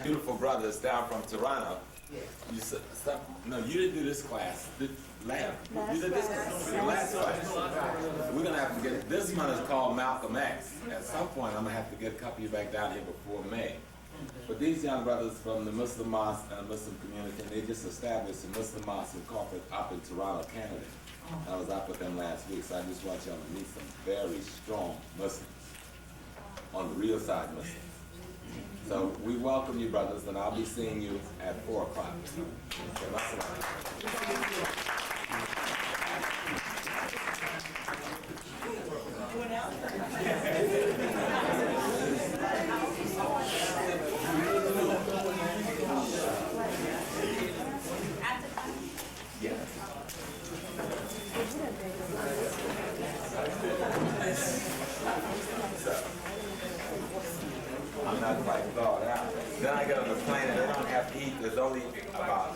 beautiful brothers down from Toronto. No, you didn't do this class. You did this last class. We're gonna have to get this one is called Malcolm X. At some point, I'm gonna have to get a couple of you back down here before May. But these young brothers from the Muslim mosque and Muslim community, they just established a Muslim mosque in corporate up in Toronto, Canada. I was up with them last week, so I just want y'all to meet some very strong Muslims on the real side Muslims. So we welcome you, brothers, and I'll be seeing you at 4 o'clock. I'm not quite thawed out. Then I get on the plane and they don't have heat. There's only about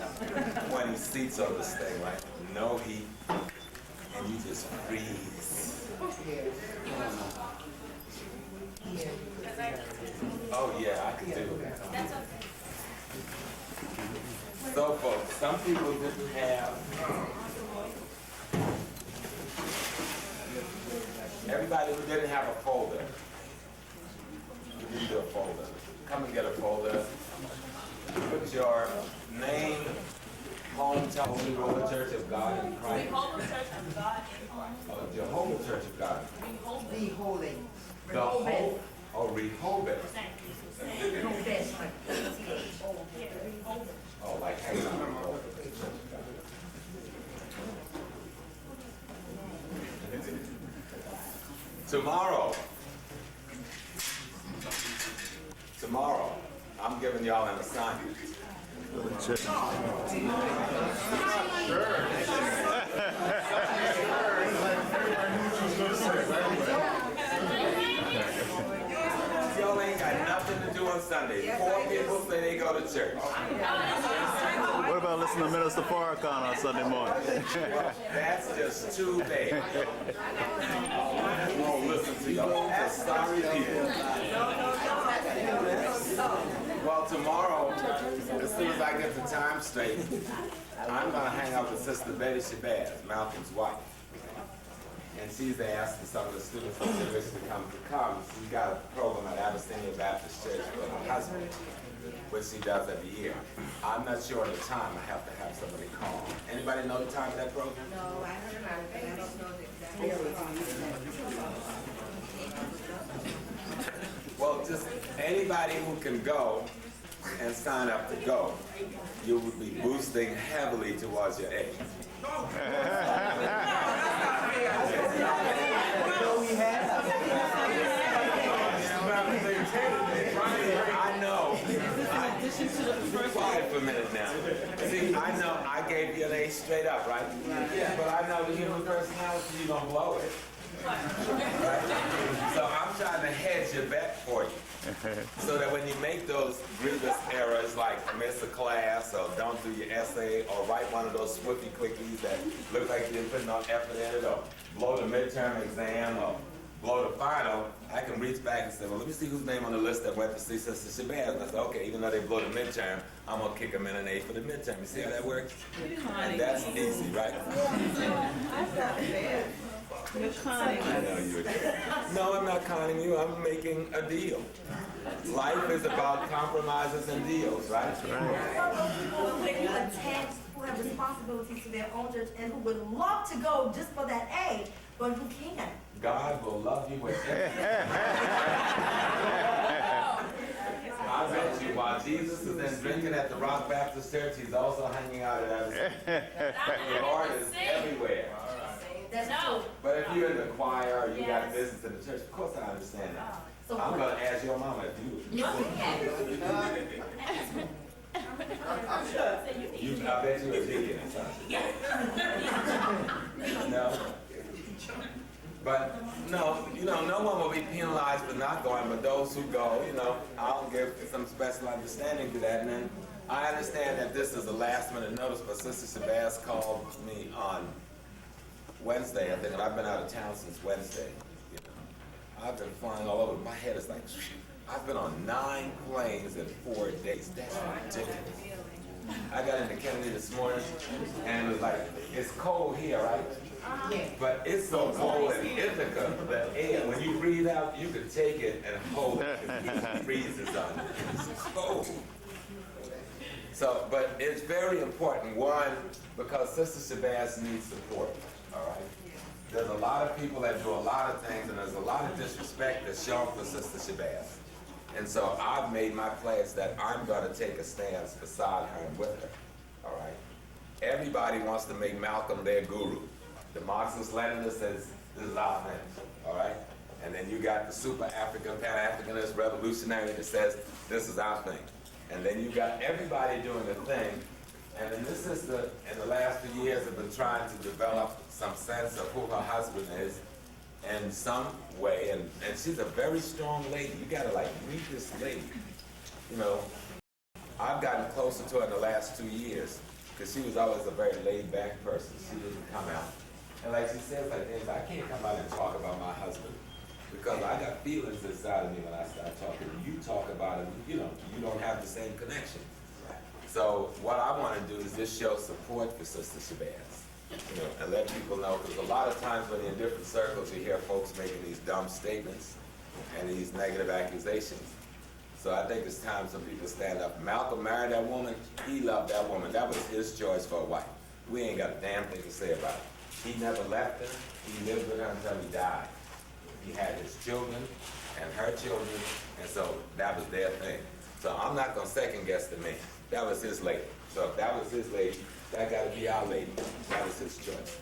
20 seats on this thing, right? No heat. And you just freeze. Oh yeah, I can do it. So folks, some people didn't have, everybody who didn't have a folder, you didn't do a folder. Come and get a folder. Put your name, hometown, Holy Roman Church of God in Christ. Jehovah Church of God in Christ. Oh, Jehovah Church of God. Reholding. The whole, oh, Rehoboth. Oh, like hang on. Tomorrow, I'm giving y'all an assignment. Y'all ain't got nothing to do on Sunday. 4 people say they go to church. What about listening to Minister Farrakhan on Sunday morning? That's just too bad. I won't listen to y'all. That's sorry people. Well, tomorrow, as soon as I get the time straight, I'm going to hang out with Sister Betty Shabazz, Malcolm's wife. And she's asked some of the students from Sirius to come. She's got a program at Abyssinia Baptist Church with her husband, which she does every year. I'm not sure of the time. I have to have somebody call. Anybody know the time of that program? No, I heard about it, but I don't know the exact. Well, just anybody who can go and sign up to go, you will be boosting heavily towards your age. I know. Be quiet for a minute now. See, I know I gave you an A straight up, right? But I know the human personality, you're going to blow it. Right? So I'm trying to hedge your bet for you. So that when you make those grievous errors like miss a class or don't do your essay or write one of those swiffy quickies that look like you didn't put no effort in it or blow the midterm exam or blow the final, I can reach back and say, well, let me see whose name on the list that went to see Sister Shabazz. And I said, okay, even though they blow the midterm, I'm going to kick them in an A for the midterm. You see how that works? And that's easy, right? That's not fair. You're conning. I know you're No, I'm not conning you. I'm making a deal. Life is about compromises and deals, right? People who attend, who have responsibilities to their own church and who would love to go just for that A, but who can't. God will love you with everything. I bet you while Jesus is then drinking at the Rock Baptist Church, he's also hanging out at Abyssinia. The Lord is everywhere. That's true. But if you're in the choir or you got business in the church, of course I understand that. So I'm going to ask your mama if you would. I bet you a chicken or something. No. But no, no one will be penalized for not going, but those who go, I'll give some special understanding to that. And then I understand that this is a last minute notice, but Sister Shabazz called me on Wednesday, I think, and I've been out of town since Wednesday. I've been flying all over. My head is like, I've been on 9 planes in 4 days. That's ridiculous. I got into Kennedy this morning, and it was like, it's cold here, right? But it's so cold in Ithaca that air, when you breathe out, you can take it and hold it. It freezes on you. It's cold. So, but it's very important, one, because Sister Shabazz needs support, all right? There's a lot of people that do a lot of things, and there's a lot of disrespect that's shown for Sister Shabazz. And so I've made my pledge that I'm going to take a stance beside her and with her, all right? Everybody wants to make Malcolm their guru. The Marxist-Leninist says, this is our thing, all right? And then you got the super African, Pan-Africanist revolutionary that says, this is our thing. And then you got everybody doing the thing. And then this sister, in the last few years, have been trying to develop some sense of who her husband is in some way. And she's a very strong lady. You gotta like meet this lady. You know, I've gotten closer to her in the last 2 years because she was always a very laid-back person. She didn't come out. And like she says, like things, I can't come out and talk about my husband because I got feelings inside of me when I start talking. You talk about it, you know, you don't have the same connection. So what I want to do is just show support for Sister Shabazz, you know, and let people know, because a lot of times when you're in different circles, you hear folks making these dumb statements and these negative accusations. So I think it's time some people stand up. Malcolm married that woman. He loved that woman. That was his choice for a wife. We ain't got a damn thing to say about it. He never left her. He lived with her until he died. He had his children and her children, and so that was their thing. So I'm not going to second guess the man. That was his lady. So if that was his lady, that got to be our lady. That was his choice.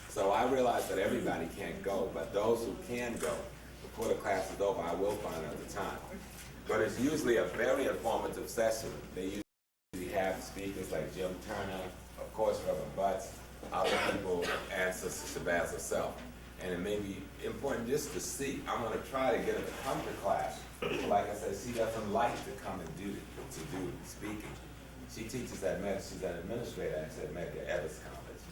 So I realize that everybody can't go, but those who can go, before the class is over, I will find out the time. But it's usually a very informative session. They usually have speakers like Jim Turner, of course, Reverend Butts, other people, and Sister Shabazz herself. And it may be important just to see. I'm going to try to get her to come to class. Like I said, she doesn't like to come and do speaking. She teaches at Med. She's an administrator actually at Medgar Evers College.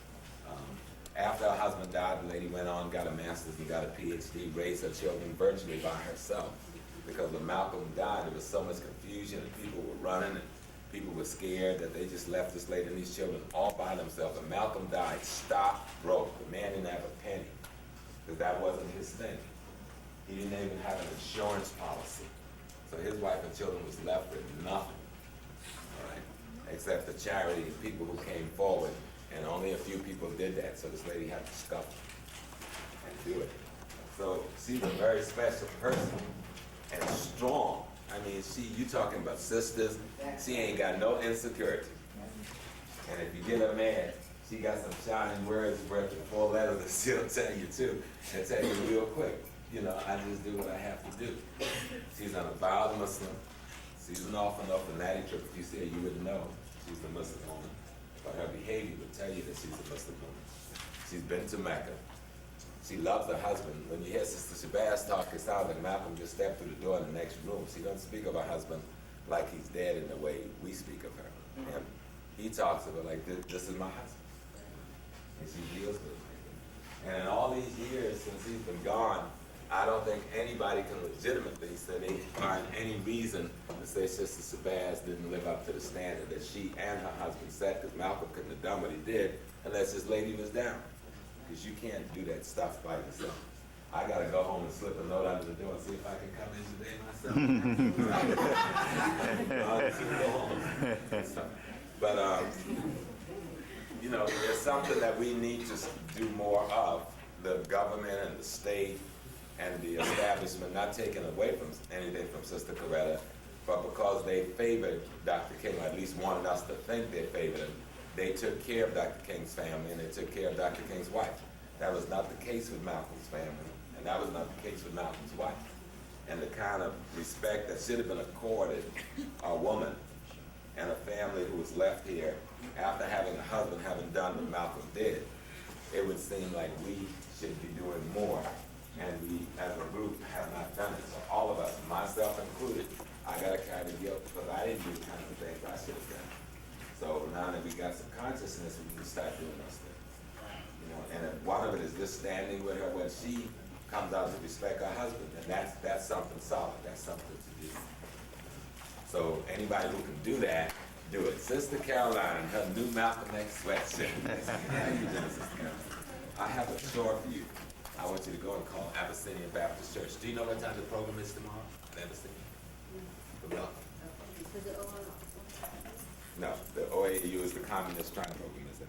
After her husband died, the lady went on, got a master's and got a PhD, raised her children virtually by herself. Because when Malcolm died, there was so much confusion and people were running and people were scared that they just left this lady and these children all by themselves. When Malcolm died, stock broke. The man didn't have a penny because that wasn't his thing. He didn't even have an insurance policy. So his wife and children was left with nothing, all right, except the charity and people who came forward, and only a few people did that, so this lady had to scuffle and do it. So she's a very special person and strong. I mean, you talking about sisters, she ain't got no insecurity. And if you get her mad, she got some shining words worth of 4 letters that she'll tell you too, and tell you real quick. You know, I just do what I have to do. She's an avowed Muslim. She's an off and off fanatic. If you see her, you would know she's a Muslim woman. But her behavior would tell you that she's a Muslim woman. She's been to Mecca. She loves her husband. When you hear Sister Shabazz talk, it sounds like Malcolm just stepped through the door in the next room. She doesn't speak of her husband like he's dead in the way we speak of her. And he talks of her like, this is my husband. And she deals with him. And in all these years since he's been gone, I don't think anybody can legitimately say they find any reason to say Sister Shabazz didn't live up to the standard that she and her husband set, because Malcolm couldn't have done what he did unless his lady was down. Because you can't do that stuff by yourself. I gotta go home and slip a note under the door and see if I can come in today myself. But you know, it's something that we need to do more of. The government and the state and the establishment, not taking away from anything from Sister Coretta, but because they favored Dr. King, or at least wanted us to think they favored him, they took care of Dr. King's family and they took care of Dr. King's wife. That was not the case with Malcolm's family, and that was not the case with Malcolm's wife. And the kind of respect that should have been accorded a woman and a family who was left here after having a husband, having done what Malcolm did, it would seem like we should be doing more, and we as a group have not done it. So all of us, myself included, I gotta carry the guilt because I didn't do the kind of things I should have done. So now that we got some consciousness, we can start doing those things. You know, and one of it is just standing with her when she comes out to respect her husband, and that's something solid. That's something to do. So anybody who can do that, do it. Sister Caroline, her new Malcolm X sweatshirt. How you doing, Sister Caroline? I have a chore for you. I want you to go and call Abyssinian Baptist Church. Do you know what time the program is tomorrow? Abyssinian? No. No, the OAU is the Communist Tribe program is in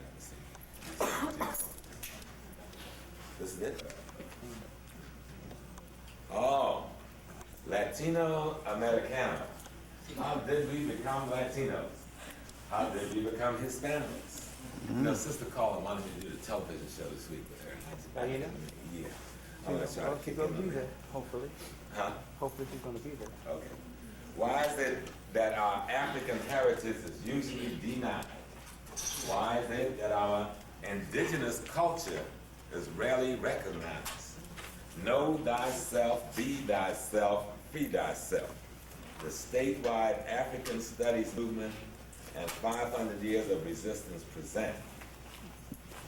Abyssinian. This is it? Oh, Latino Americano. How did we become Latinos? How did we become Hispanics? You know, Sister Carla wanted me to do the television show this week with her. Oh, you know? Yeah. I'm gonna try to She's kick gonna in be on there, that. hopefully. Huh? Hopefully she's gonna be there. Okay. Why is it that our African heritage is usually denied? Why is it that our indigenous culture is rarely recognized? Know thyself, be thyself, free thyself. The statewide African Studies movement and 500 years of resistance present.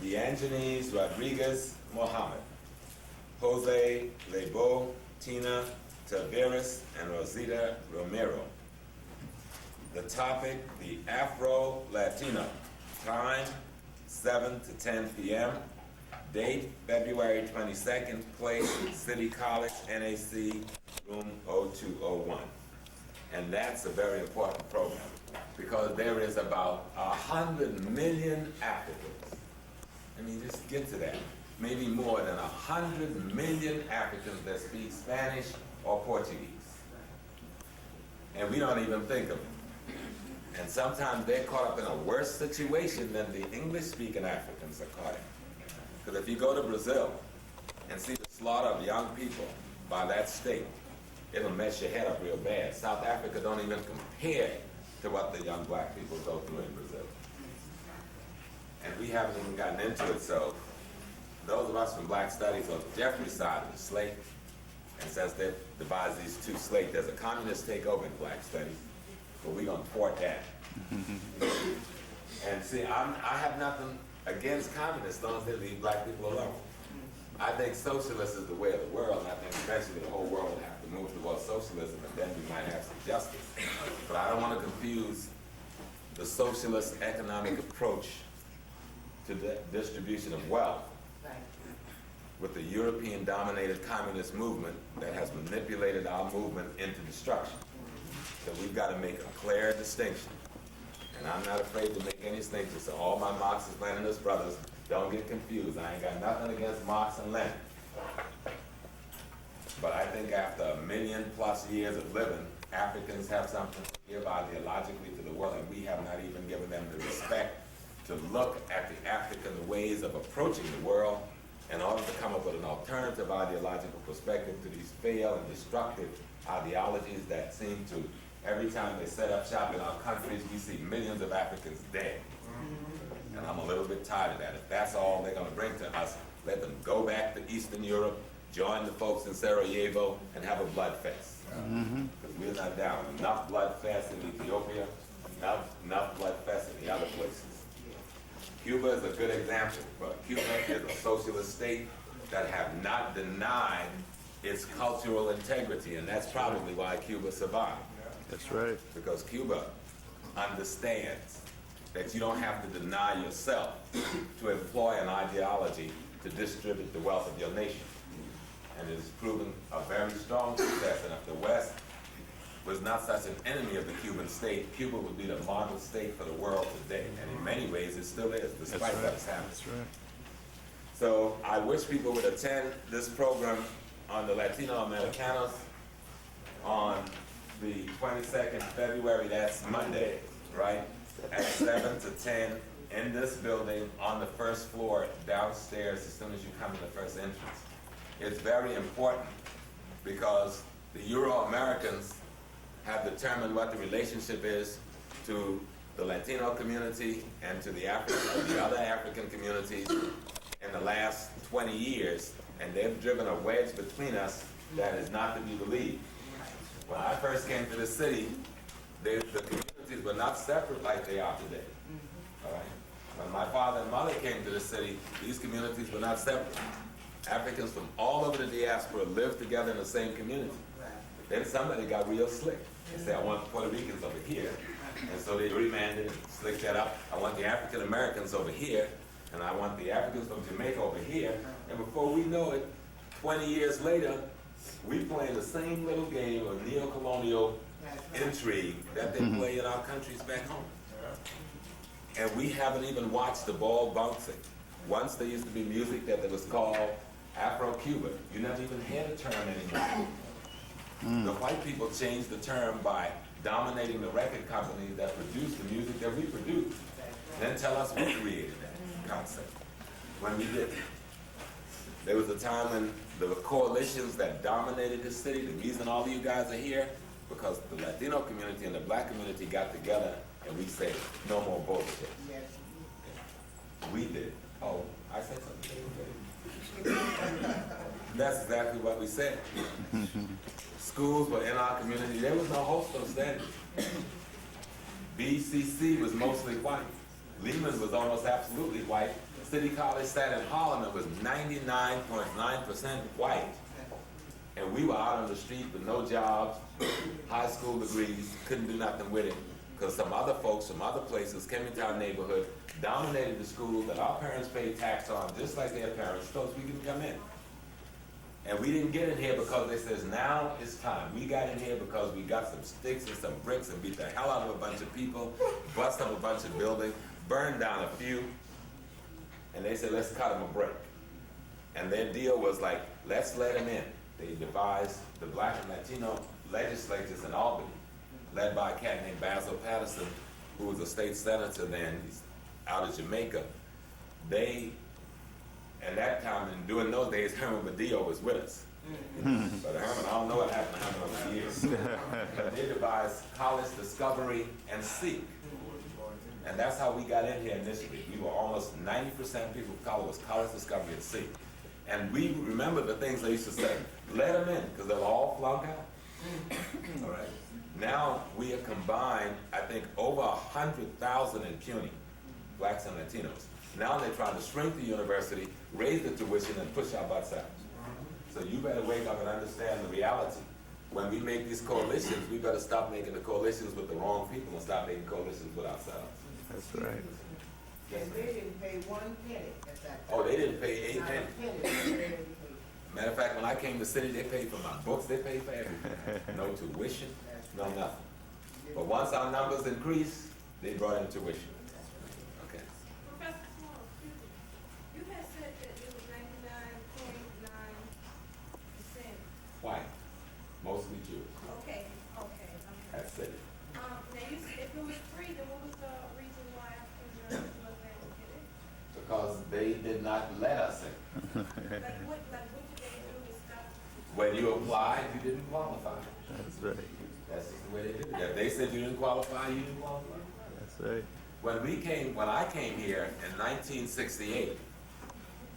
D'Angeles Rodriguez Mohammed, Jose Lebo, Tina Taveras, and Rosita Romero. The topic, the Afro-Latino. Time, 7 to 10 p.m. Date, February 22nd. Place, City College, NAC, room 0201. And that's a very important program because there is about 100 million Africans. I mean, just get to that. Maybe more than 100 million Africans that speak Spanish or Portuguese. And we don't even think of it. And sometimes they're caught up in a worse situation than the English-speaking Africans are caught in. Because if you go to Brazil and see the slaughter of young people by that state, it'll mess your head up real bad. South Africa don't even compare to what the young black people go through in Brazil. And we haven't even gotten into it, so those of us from Black Studies on Jeffrey's side of the slate, and since they divides these two slates, there's a communist takeover in Black Studies, but we're gonna thwart that. And see, I have nothing against communists, as long as they leave black people alone. I think socialism is the way of the world, and I think eventually the whole world will have to move towards socialism, and then we might have some justice. But I don't want to confuse the socialist economic approach to the distribution of wealth with the European-dominated communist movement that has manipulated our movement into destruction. So we've got to make a clear distinction. And I'm not afraid to make any distinction. So all my Marxist-Leninist brothers, don't get confused. I ain't got nothing against Marx and Lenin. But I think after 1 million+ years of living, Africans have something to give ideologically to the world, and we have not even given them the respect to look at the African ways of approaching the world in order to come up with an alternative ideological perspective to these failed and destructive ideologies that seem to, every time they set up shop in our countries, we see millions of Africans dead. And I'm a little bit tired of that. If that's all they're gonna bring to us, let them go back to Eastern Europe, join the folks in Sarajevo, and have a blood fest. Because we're not down. Enough blood fest in Ethiopia, enough blood fest in the other places. Cuba is a good example, but Cuba is a socialist state that have not denied its cultural integrity, and that's probably why Cuba survived. That's right. Because Cuba understands that you don't have to deny yourself to employ an ideology to distribute the wealth of your nation. And it has proven a very strong success, and if the West was not such an enemy of the Cuban state, Cuba would be the model state for the world today. And in many ways, it still is, despite what has happened. That's right. So I wish people would attend this program on the Latino Americanos on the 22nd February, that's Monday, right? At 7 to 10 in this building on the first floor downstairs as soon as you come in the first entrance. It's very important because the Euro-Americans have determined what the relationship is to the Latino community and to the other African communities in the last 20 years, and they've driven a wedge between us that is not to be believed. When I first came to the city, the communities were not separate like they are today. All right? When my father and mother came to the city, these communities were not separate. Africans from all over the diaspora lived together in the same community. Then somebody got real slick. They said, I want Puerto Ricans over here. And so they remanded and slicked that up. I want the African Americans over here, and I want the Africans from Jamaica over here. And before we know it, 20 years later, we playing the same little game of neo-colonial intrigue that they play in our countries back home. And we haven't even watched the ball bouncing. Once there used to be music that was called Afro-Cuban. You never even had a term anymore. The white people changed the term by dominating the record companies that produced the music that we produce. Then tell us who created that concept. When we did. There was a time when there were coalitions that dominated the city. The reason all of you guys are here, because the Latino community and the black community got together and we said, no more bullshit. We did. Oh, I said something. That's exactly what we said. Schools were in our community. There was no hostel standards. BCC was mostly white. Lehman was almost absolutely white. City College sat in Harlem and was 99.9% white. And we were out on the street with no jobs, high school degrees, couldn't do nothing with it. Because some other folks from other places came into our neighborhood, dominated the schools that our parents paid tax on, just like their parents, so we could come in. And we didn't get in here because they says, now it's time. We got in here because we got some sticks and some bricks and beat the hell out of a bunch of people, bust up a bunch of buildings, burned down a few, and they said, let's cut them a break. And their deal was like, let's let them in. They devised the black and Latino legislatures in Albany, led by a cat named Basil Patterson, who was a state senator then, he's out of Jamaica. They, at that time, and during those days, Herman Badillo was with us. But Herman, I don't know what happened to Herman over the years. But they devised College Discovery and Seek. And that's how we got in here initially. We were almost 90% people of color was College Discovery and Seek. And we remember the things they used to say, let them in, because they'll all flunk out. All right. Now we have combined, I think, over 100,000 in CUNY, blacks and Latinos. Now they're trying to shrink the university, raise the tuition, and push our butts out. So you better wake up and understand the reality. When we make these coalitions, we better stop making the coalitions with the wrong people and stop making coalitions with ourselves. That's right. And they didn't pay 1 penny at that time. Oh, they didn't pay 8 Not a pennies. penny, they didn't pay. Matter of fact, when I came to the city, they paid for my books, they paid for everything. No tuition, no nothing. But once our numbers increased, they brought in tuition. Okay. Professor Smalls, you had said that it was 99.9%. White, mostly Jewish. Okay. That's it. Now you said if it was free, then what was the reason why African Americans wasn't able to get in? Because they did not let us in. Like what did they do to stop? When you applied, you didn't qualify. That's right. That's just the way they did it. If they said you didn't qualify, you didn't qualify. That's right. When I came here in 1968,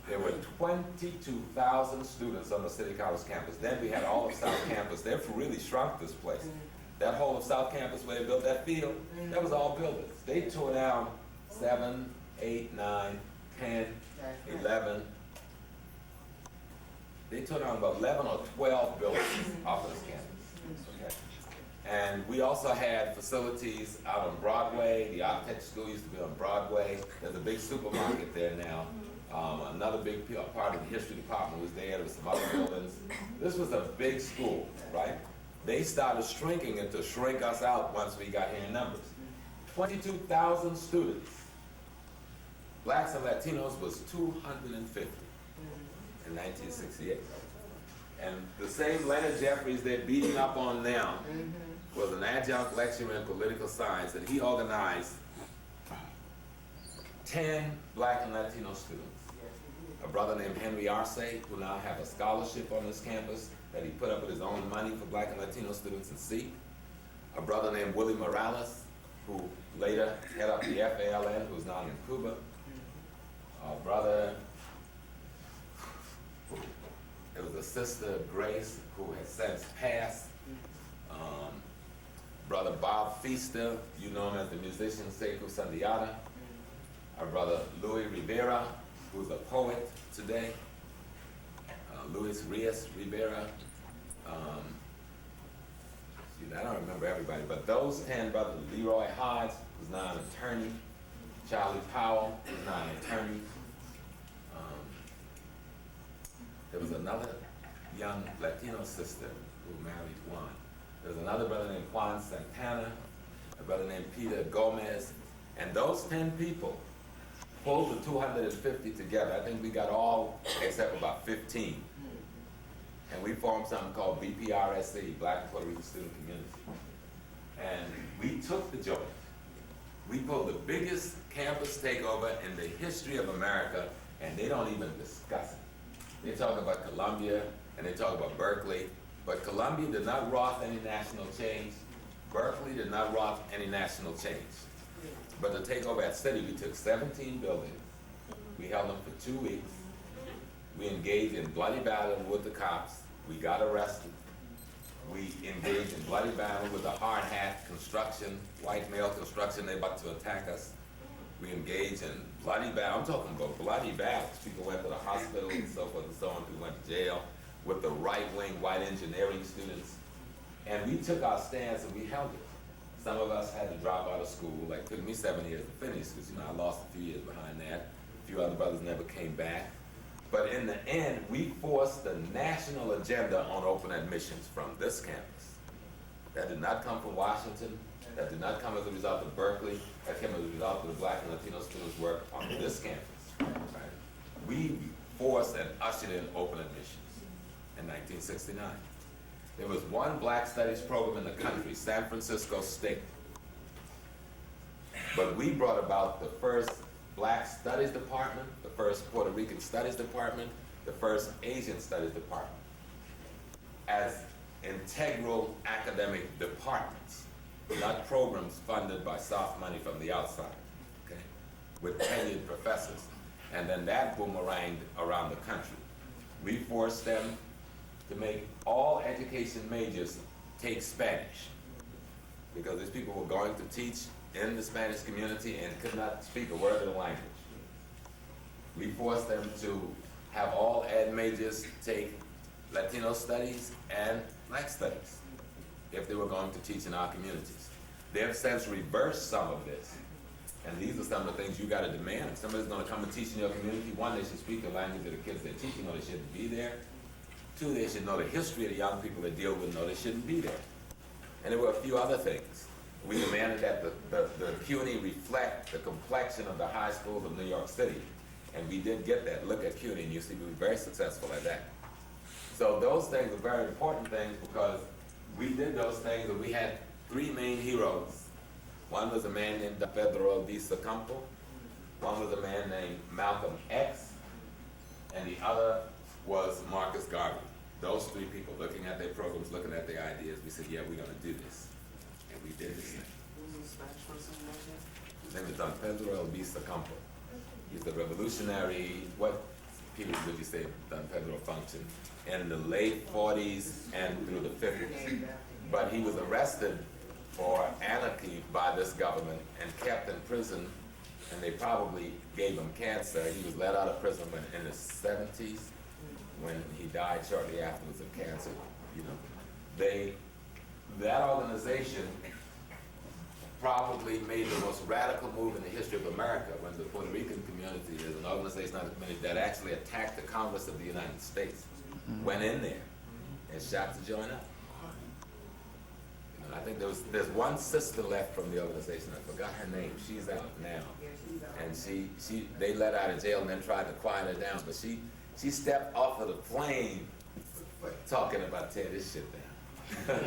there were 22,000 students on the City College campus. Then we had all of South Campus. They've really shrunk this place. That whole of South Campus where they built that field, that was all buildings. They tore down 7, 8, 9, 10, 11. They tore down about 11 or 12 buildings off of this campus. Okay. And we also had facilities out on Broadway. The architecture school used to be on Broadway. There's a big supermarket there now. Another big part of the history department was there. There was some other buildings. This was a big school, right? They started shrinking it to shrink us out once we got here in numbers. 22,000 students. Blacks and Latinos was 250 in 1968. And the same Leonard Jeffries they're beating up on now was an adjunct lecturer in political science, and he organized 10 black and Latino students. A brother named Henry Arce, who now have a scholarship on this campus that he put up with his own money for black and Latino students in Seek. A brother named Willie Morales, who later head up the FALN, who's now in Cuba. A brother, it was a sister, Grace, who has since passed. Brother Bob Feaster, you know him as the musician Sekou Sandiata. Our brother Louis Rivera, who's a poet today. Luis Rios Rivera. Shoot, I don't remember everybody, but those 10 brothers, Leroy Hodge was now an attorney. Charlie Powell was now an attorney. There was another young Latino sister who married Juan. There was another brother named Juan Santana, a brother named Peter Gomez, and those 10 people pulled the 250 together. I think we got all except about 15. And we formed something called BPRSC, Black and Puerto Rican Student Community. And we took the joint. We pulled the biggest campus takeover in the history of America, and they don't even discuss it. They talk about Columbia, and they talk about Berkeley, but Columbia did not wrought any national change. Berkeley did not wrought any national change. But to take over that city, we took 17 buildings. We held them for 2 weeks. We engaged in bloody battle with the cops. We got arrested. We engaged in bloody battle with the hard hat construction, white male construction. They about to attack us. We engaged in bloody battle. I'm talking about bloody battles. People went to the hospital and so forth and so on. People went to jail with the right-wing white engineering students. And we took our stance and we held it. Some of us had to drop out of school. Like, it took me 7 years to finish because, you know, I lost a few years behind that. A few other brothers never came back. But in the end, we forced the national agenda on open admissions from this campus. That did not come from Washington. That did not come as a result of Berkeley. That came as a result of the Black and Latino students' work on this campus. Right? We forced and ushered in open admissions in 1969. There was one Black Studies program in the country, San Francisco State. But we brought about the first Black Studies Department, the first Puerto Rican Studies Department, the first Asian Studies Department as integral academic departments, not programs funded by soft money from the outside, okay, with tenured professors. And then that boomeranged around the country. We forced them to make all education majors take Spanish because these people were going to teach in the Spanish community and could not speak a word of the language. We forced them to have all ed majors take Latino studies and Black studies if they were going to teach in our communities. They have since reversed some of this. And these are some of the things you gotta demand. If somebody's gonna come and teach in your community, one, they should speak the language of the kids they're teaching or they shouldn't be there. Two, they should know the history of the young people they deal with, know they shouldn't be there. And there were a few other things. We demanded that the CUNY reflect the complexion of the high schools of New York City. And we did get that. Look at CUNY, and you see we were very successful at that. So those things are very important things because we did those things and we had three main heroes. One was a man named Pedro Visa Campo. One was a man named Malcolm X. And the other was Marcus Garvey. Those three people looking at their programs, looking at their ideas, we said, yeah, we're gonna do this. And we did this thing. His name is Don Pedro Visa Campo. He's the revolutionary, what people would you say Don Pedro functioned in the late 40s and through the 50s. But he was arrested for anarchy by this government and kept in prison, and they probably gave him cancer. He was let out of prison in his 70s when he died shortly afterwards of cancer. You know, that organization probably made the most radical move in the history of America when the Puerto Rican community is an organization of the community that actually attacked the Congress of the United States, went in there and shot to join up. You know, I think there's one sister left from the organization. I forgot her name. She's out now, and they let her out of jail and then tried to quiet her down, but she stepped off of the plane talking about tear this shit down.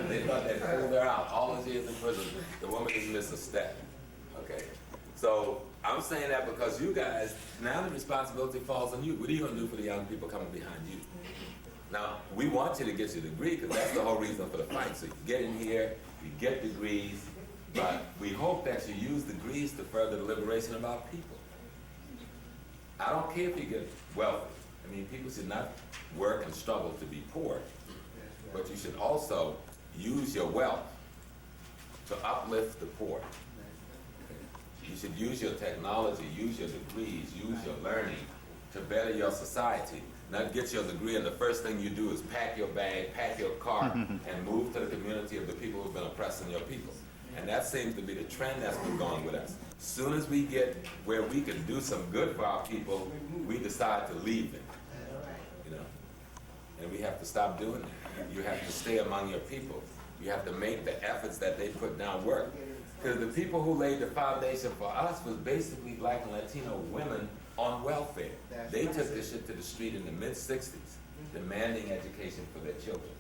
They thought they pulled her out. All those years in prison, the woman just missed a step. Okay, so I'm saying that because you guys, now the responsibility falls on you. What are you gonna do for the young people coming behind you? Now, we want you to get your degree because that's the whole reason for the fight. So you get in here, you get degrees, but we hope that you use degrees to further the liberation of our people. I don't care if you get wealthy. I mean, people should not work and struggle to be poor, but you should also use your wealth to uplift the poor. You should use your technology, use your degrees, use your learning to better your society. Now get your degree, and the first thing you do is pack your bag, pack your car, and move to the community of the people who've been oppressing your people. And that seems to be the trend that's been going with us. Soon as we get where we can do some good for our people, we decide to leave them. You know? And we have to stop doing that. You have to stay among your people. You have to make the efforts that they put down work. Because the people who laid the foundation for us was basically Black and Latino women on welfare. They took this shit to the street in the mid-60s, demanding education for their children.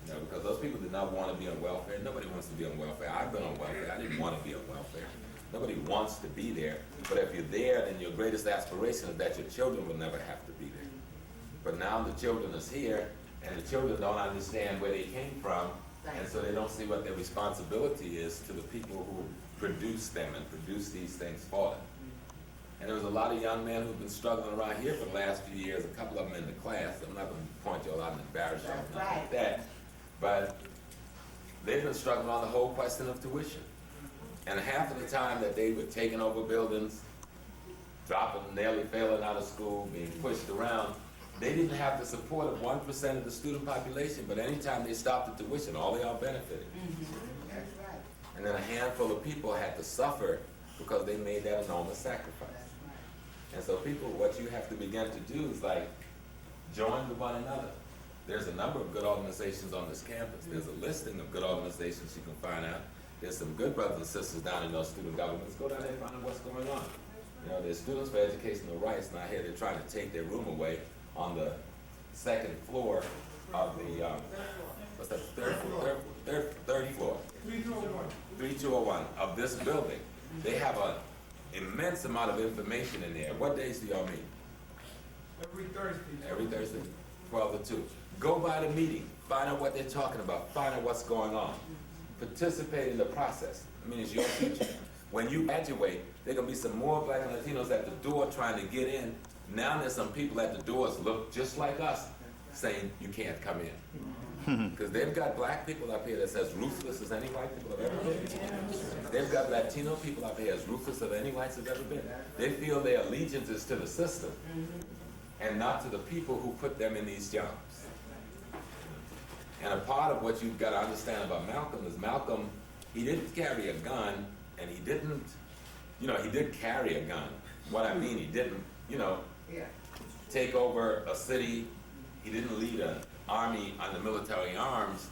You know, because those people did not want to be on welfare. Nobody wants to be on welfare. I've been on welfare. I didn't want to be on welfare. Nobody wants to be there. But if you're there, then your greatest aspiration is that your children will never have to be there. But now the children is here, and the children don't understand where they came from, and so they don't see what their responsibility is to the people who produce them and produce these things for them. And there was a lot of young men who've been struggling around here for the last few years, a couple of them in the class. I'm not going to point you all out and embarrass you or nothing like that. But they've been struggling on the whole question of tuition. And half of the time that they were taking over buildings, dropping, nearly failing out of school, being pushed around, they didn't have the support of 1% of the student population, but anytime they stopped the tuition, all they all benefited. That's right. And then a handful of people had to suffer because they made that enormous sacrifice. And so people, what you have to begin to do is like, join with one another. There's a number of good organizations on this campus. There's a listing of good organizations you can find out. There's some good brothers and sisters down in those student governments. Go down there and find out what's going on. You know, there's Students for Educational Rights, and I hear they're trying to take their room away on the second floor of the, what's that, third floor? 3201 of this building. They have an immense amount of information in there. What days do y'all meet? Every Thursday. Every Thursday, 12 to 2. Go by the meeting, find out what they're talking about, find out what's going on. Participate in the process. I mean, it's your future. When you graduate, there are going to be some more Black and Latinos at the door trying to get in. Now there's some people at the doors look just like us saying, you can't come in. Because they've got Black people up here that says ruthless as any white people have ever been. They've got Latino people up here as ruthless as any whites have ever been. They feel their allegiance is to the system and not to the people who put them in these jobs. And a part of what you've got to understand about Malcolm is Malcolm, he didn't carry a gun, and he didn't, you know, he did carry a gun. What I mean, he didn't, you know, take over a city. He didn't lead an army under military arms.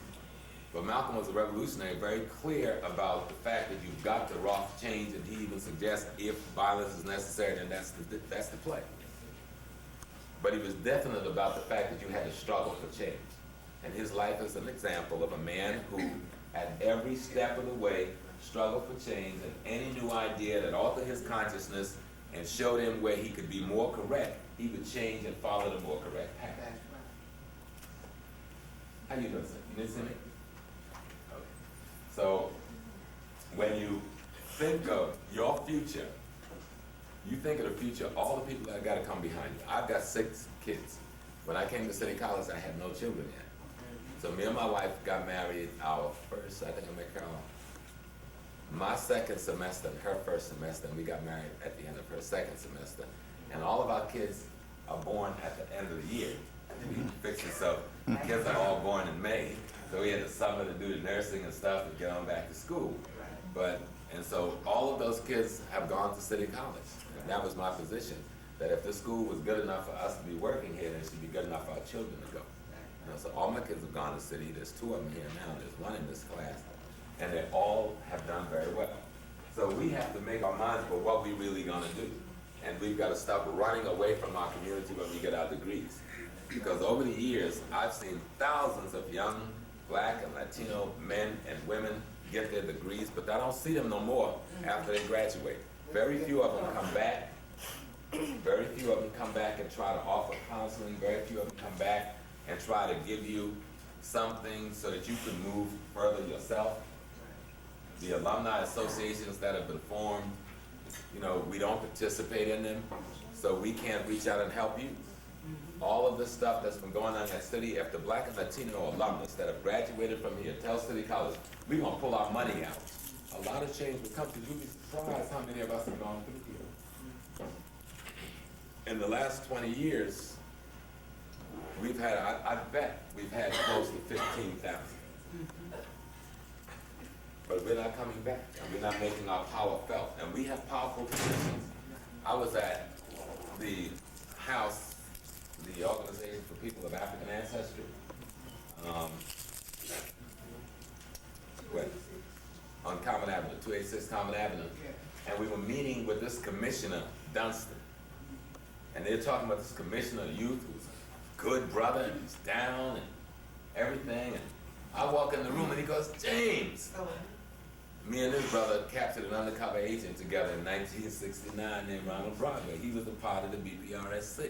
But Malcolm was a revolutionary, very clear about the fact that you've got to wrought change, and he even suggests if violence is necessary, then that's the play. But he was definite about the fact that you had to struggle for change. And his life is an example of a man who, at every step of the way, struggled for change, and any new idea that altered his consciousness and showed him where he could be more correct, he would change and follow the more correct path. How you doing, sir? You need to see me? Okay. So, when you think of your future, you think of the future, all the people that got to come behind you. I've got 6 kids. When I came to City College, I had no children yet. So me and my wife got married our first, I think I met Carol, my second semester and her first semester, and we got married at the end of her second semester. And all of our kids are born at the end of the year. We fixed it so the kids are all born in May. So we had the summer to do the nursing and stuff to get on back to school. And so all of those kids have gone to City College. And that was my position, that if this school was good enough for us to be working here, then it should be good enough for our children to go. You know, so all my kids have gone to City. There's 2 of them here now. There's 1 in this class. And they all have done very well. So we have to make our minds about what we're really gonna do. And we've got to stop running away from our community when we get our degrees. Because over the years, I've seen thousands of young Black and Latino men and women get their degrees, but I don't see them no more after they graduate. Very few of them come back. Very few of them come back and try to offer counseling. Very few of them come back and try to give you something so that you can move further yourself. The alumni associations that have been formed, you know, we don't participate in them, so we can't reach out and help you. All of this stuff that's been going on in that city, if the Black and Latino alumnus that have graduated from here tell City College, we're gonna pull our money out, a lot of change will come, because you'll be surprised how many of us have gone through here. In the last 20 years, we've had, I bet we've had close to 15,000. But we're not coming back, and we're not making our power felt, and we have powerful positions. I was at the House, the Organization for People of African Ancestry, on Common Avenue, 286 Common Avenue, and we were meeting with this commissioner, Dunstan, and they're talking about this commissioner of youth who's a good brother and he's down and everything, and I walk in the room and he goes, James! Me and his brother captured an undercover agent together in 1969 named Ronald Broadway. He was a part of the BPRSC.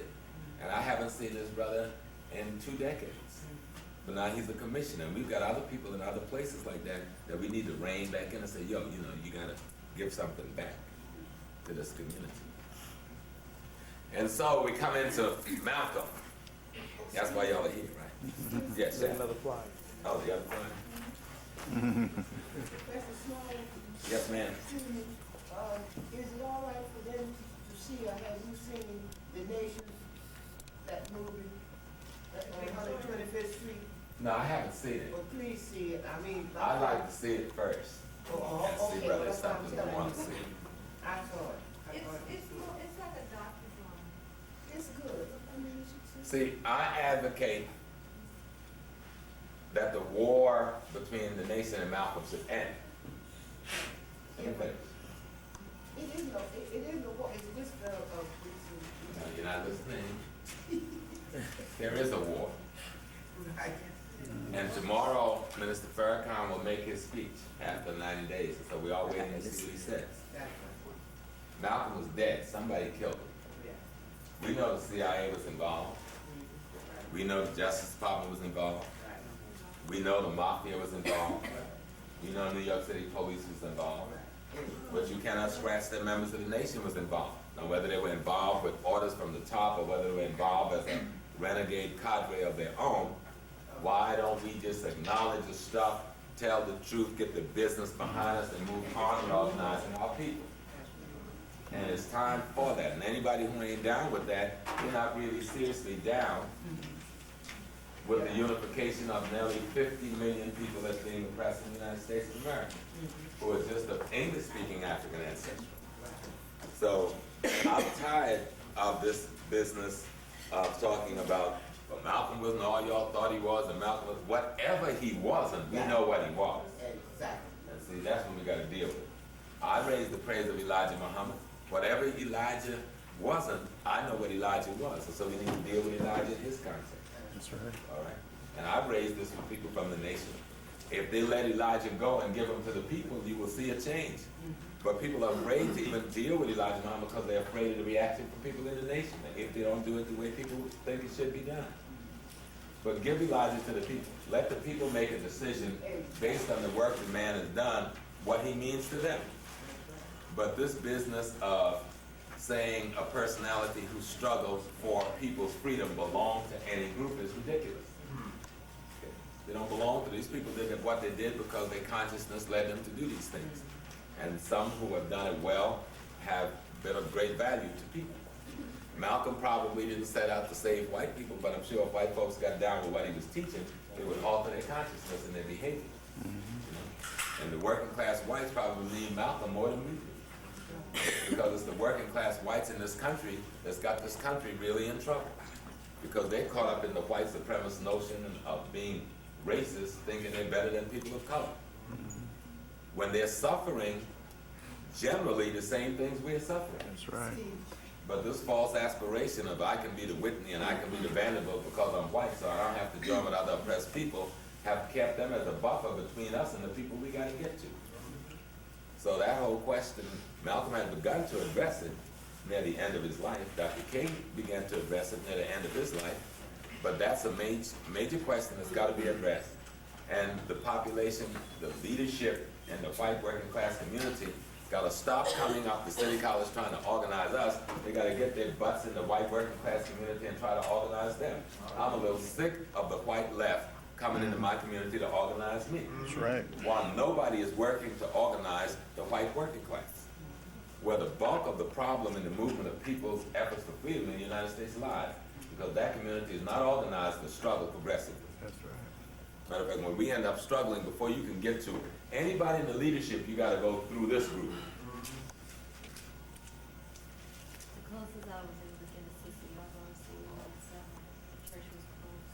And I haven't seen this brother in 2 decades. But now he's a commissioner. And we've got other people in other places like that that we need to rein back in and say, yo, you know, you gotta give something back to this community. And so we come into Malcolm. That's why y'all are here, right? Yes, sir. Another fly. Oh, the other one? Professor Small, Yes, ma'am. excuse me, is it all right for them to see, or have you seen The Nation, that movie, on 125th Street? No, I haven't seen it. Well, please see it, I mean. I'd like to see it first. Oh, And see okay, whether well, it's that's what I'm something I telling want to you. see. I saw it. I It's, thought it it's, was more- it's like a docudrama. good. It's good. I mean, you should see. See, I advocate that the war between the nation and Malcolm should end. Yeah, but it isn't a war, it's just No, you're not listening. There is a war. right. And tomorrow, Minister Farrakhan will make his speech after 90 days. So we're all waiting to see what he says. That's Malcolm was dead. Somebody killed him. right. We know the CIA was involved. We know the Justice Department was involved. We know the Mafia was involved. We know New York City Police was involved. But you cannot scratch that members of the nation was involved. Now, whether they were involved with orders from the top or whether they were involved as a renegade cadre of their own, why don't we just acknowledge the stuff, tell the truth, get the business behind us, and move on and organizing our people? And it's time for that. And anybody who ain't down with that, you're not really seriously down with the unification of nearly 50 million people that's being oppressed in the United States of America, who are just of English-speaking African ancestry. So I'm tired of this business of talking about, well, Malcolm wasn't all y'all thought he was, and Malcolm was, whatever he wasn't, we know what he was. Exactly. And see, that's what we gotta deal with. I raised the praise of Elijah Muhammad. Whatever Elijah wasn't, I know what Elijah was. So we need to deal with Elijah in his context. That's right. All right? And I've raised this for people from the nation. If they let Elijah go and give him to the people, you will see a change. But people are afraid to even deal with Elijah Muhammad because they're afraid of the reaction from people in the nation if they don't do it the way people think it should be done. But give Elijah to the people. Let the people make a decision based on the work the man has done, what he means to them. But this business of saying a personality who struggles for people's freedom belongs to any group is ridiculous. They don't belong to these people. They did what they did because their consciousness led them to do these things. And some who have done it well have been of great value to people. Malcolm probably didn't set out to save white people, but I'm sure if white folks got down with what he was teaching, it would alter their consciousness and their behavior. You know? And the working class whites probably need Malcolm more than we do. Because it's the working class whites in this country that's got this country really in trouble. Because they're caught up in the white supremacist notion of being racist, thinking they're better than people of color. When they're suffering, generally the same things we're suffering. That's right. But this false aspiration of I can be the Whitney and I can be the Vanderbilt because I'm white, so I don't have to join with other oppressed people, have kept them as a buffer between us and the people we got to get to. So that whole question, Malcolm had begun to address it near the end of his life. Dr. King began to address it near the end of his life. But that's a major question that's got to be addressed. And the population, the leadership, and the white working class community got to stop coming up to City College trying to organize us. They got to get their butts in the white working class community and try to organize them. I'm a little sick of the white left coming into my community to organize me. That's right. While nobody is working to organize the white working class, where the bulk of the problem in the movement of people's efforts for freedom in the United States lies. because that community is not organized to struggle progressively. That's right. Matter of fact, when we end up struggling, before you can get to anybody in the leadership, you gotta go through this group. The closest I was able to get assistance by going to see when church was closed.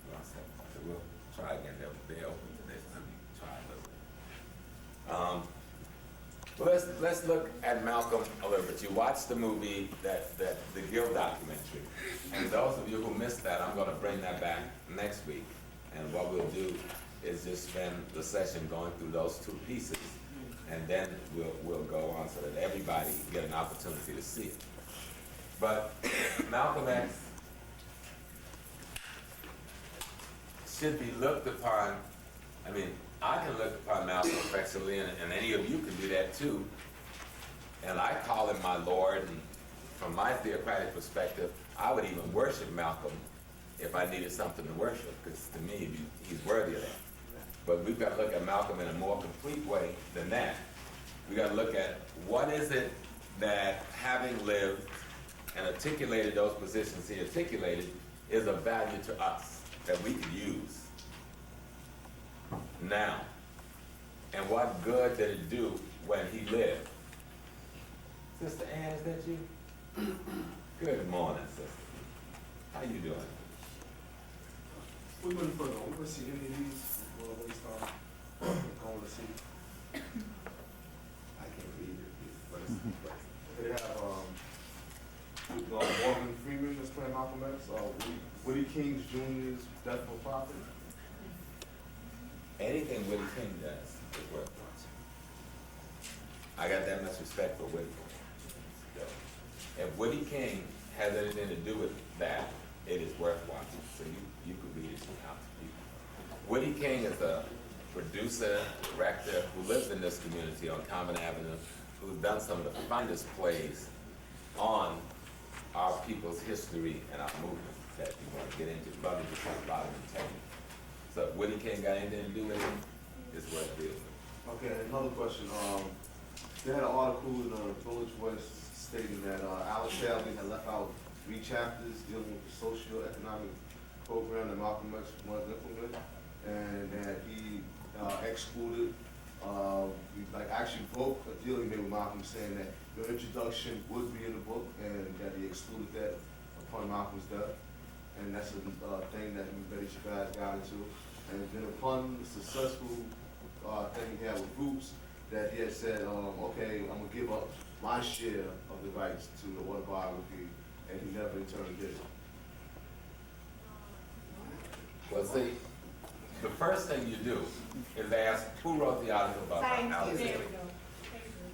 Well, I said, we'll try again, they'll open today, so let me try a little bit. Well, let's look at Malcolm a little bit. You watched the movie, the Guild documentary. And those of you who missed that, I'm gonna bring that back next week. And what we'll do is just spend the session going through those two pieces. And then we'll go on so that everybody get an opportunity to see it. But Malcolm X should be looked upon, I mean, I can look upon Malcolm affectionately, and any of you can do that too. And I call him my Lord, and from my theocratic perspective, I would even worship Malcolm if I needed something to worship, because to me, he's worthy of that. But we've got to look at Malcolm in a more complete way than that. We've got to look at what is it that, having lived and articulated those positions he articulated, is of value to us that we could use now. And what good did it do when he lived? Sister Ann, is that you? Good morning, sister. How you doing? We went further. We went to see any of these when we started going to see. I can't read it, but it's They have Morgan Freeman that's playing Malcolm X. Woody King Jr.'s Death of a Prophet. anything Willie King does is worth watching. I got that much respect for Willie. If Willie King has anything to do with that, it is worth watching. So you could read it out to people. Willie King is a producer, director who lives in this community on Common Avenue, who's done some of the finest plays on our people's history and our movement that you want to get into. Probably just have a lot of integrity. So if Willie King got anything to do with it, it's worth dealing with. Okay, another question. They had an article in the Village West stating that Alex Haley had left out 3 chapters dealing with the socio-economic program that Malcolm X wanted to implement, and that he excluded, like actually broke a deal he made with Malcolm, saying that your introduction would be in the book, and that he excluded that upon Malcolm's death. And that's a thing that you guys got into. And then upon the successful thing he had with groups, that he had said, okay, I'm gonna give up my share of the rights to the autobiography, and he never in turn did it. Well, see, the first thing you do is ask who wrote the article about Alex Haley.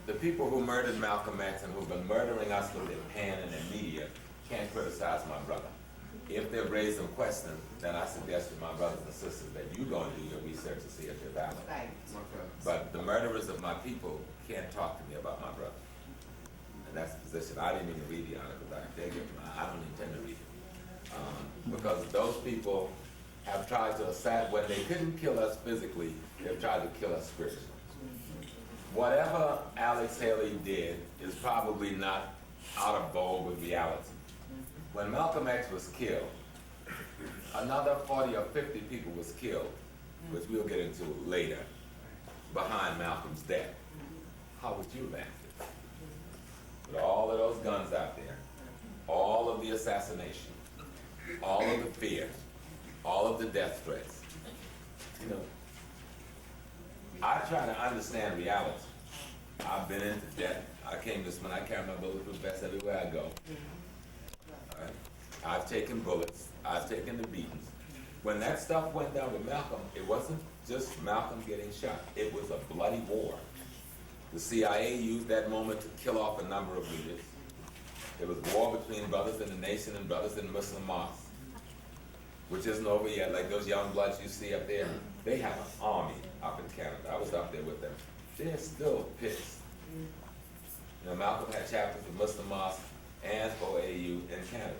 The people who murdered Malcolm X and who've been murdering us with their pen and their media can't criticize my brother. If they've raised some questions, then I suggest to my brothers and sisters that you go and do your research to see if they're valid. Right. Okay. But the murderers of my people can't talk to me about my brother. And that's the position. I didn't even read the article, Dr. Dagan. I don't intend to read it. Because those people have tried to assassinate, when they couldn't kill us physically, they've tried to kill us spiritually. Whatever Alex Haley did is probably not out of vogue with reality. When Malcolm X was killed, another 40 or 50 people was killed, which we'll get into later, behind Malcolm's death. How would you react? With all of those guns out there, all of the assassination, all of the fear, all of the death threats. You know, I try to understand reality. I've been into death. I carry my bulletproof vest everywhere I go. All right? I've taken bullets. I've taken the beatings. When that stuff went down with Malcolm, it wasn't just Malcolm getting shot. It was a bloody war. The CIA used that moment to kill off a number of leaders. There was war between brothers in the nation and brothers in Muslim mosques, which isn't over yet. Like those young bloods you see up there, they have an army up in Canada. I was up there with them. They're still pissed. You know, Malcolm had chapters of Muslim mosques and OAU in Canada.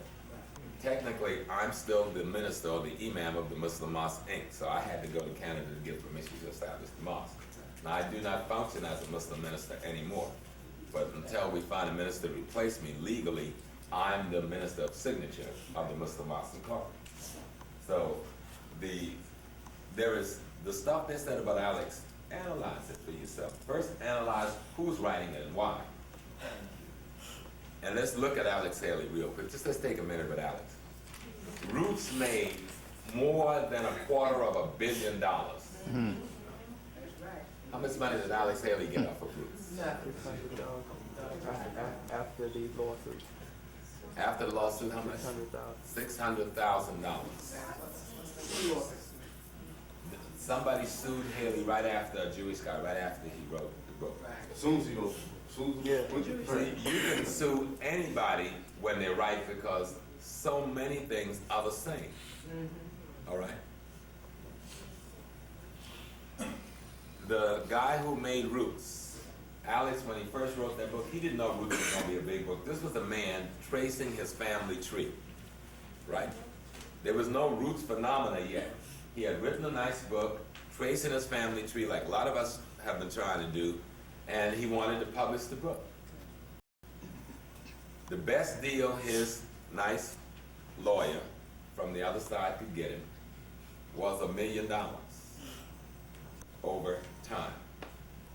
Technically, I'm still the minister or the imam of the Muslim Mosque Inc., so I had to go to Canada to get permission to establish the mosque. Now, I do not function as a Muslim minister anymore, but until we find a minister to replace me legally, I'm the minister of signature of the Muslim Master Corps. So there is the stuff they said about Alex, analyze it for yourself. First, analyze who's writing it and why. And let's look at Alex Haley real quick. Just let's take a minute with Alex. Roots made more than $250 million. That's right. How much money did Alex Haley get off of Roots? After the lawsuit, After the lawsuit, how much? $600,000. $600,000. Somebody sued Haley right after, a Jewish guy, right after he wrote the book. As soon as he goes, Yeah. See, you can sue anybody when they write because so many things are the same. All right? The guy who made Roots, Alex, when he first wrote that book, he didn't know Roots was going to be a big book. This was a man tracing his family tree, right? There was no Roots phenomena yet. He had written a nice book, tracing his family tree like a lot of us have been trying to do, and he wanted to publish the book. The best deal his nice lawyer from the other side could get him was $1 million over time.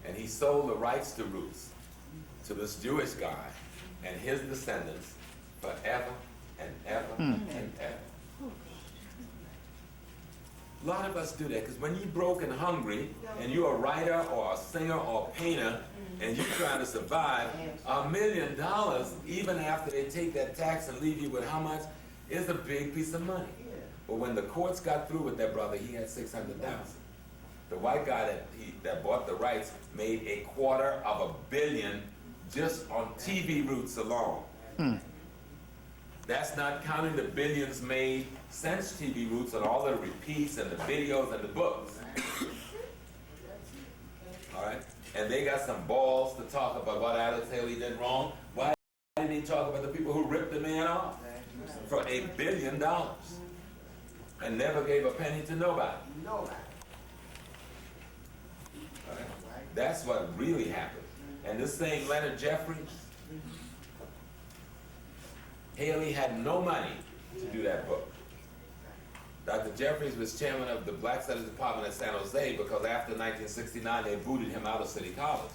And he sold the rights to Roots to this Jewish guy and his descendants forever and ever and ever. A lot of us do that because when you're broke and hungry and you're a writer or a singer or a painter and you're trying to survive, $1 million, even after they take that tax and leave you with how much, is a big piece of money. But when the courts got through with that brother, he had $600,000. The white guy that bought the rights made $250 million just on TV Roots alone. That's not counting the billions made since TV Roots and all the repeats and the videos and the books. All right? And they got some balls to talk about what Alex Haley did wrong. Why didn't he talk about the people who ripped the man off for $1 billion and never gave a penny to nobody? Nobody. All right? That's what really happened. And this thing, Leonard Jeffries, Haley had no money to do that book. Dr. Jeffries was chairman of the Black Studies Department at San Jose because after 1969 they booted him out of City College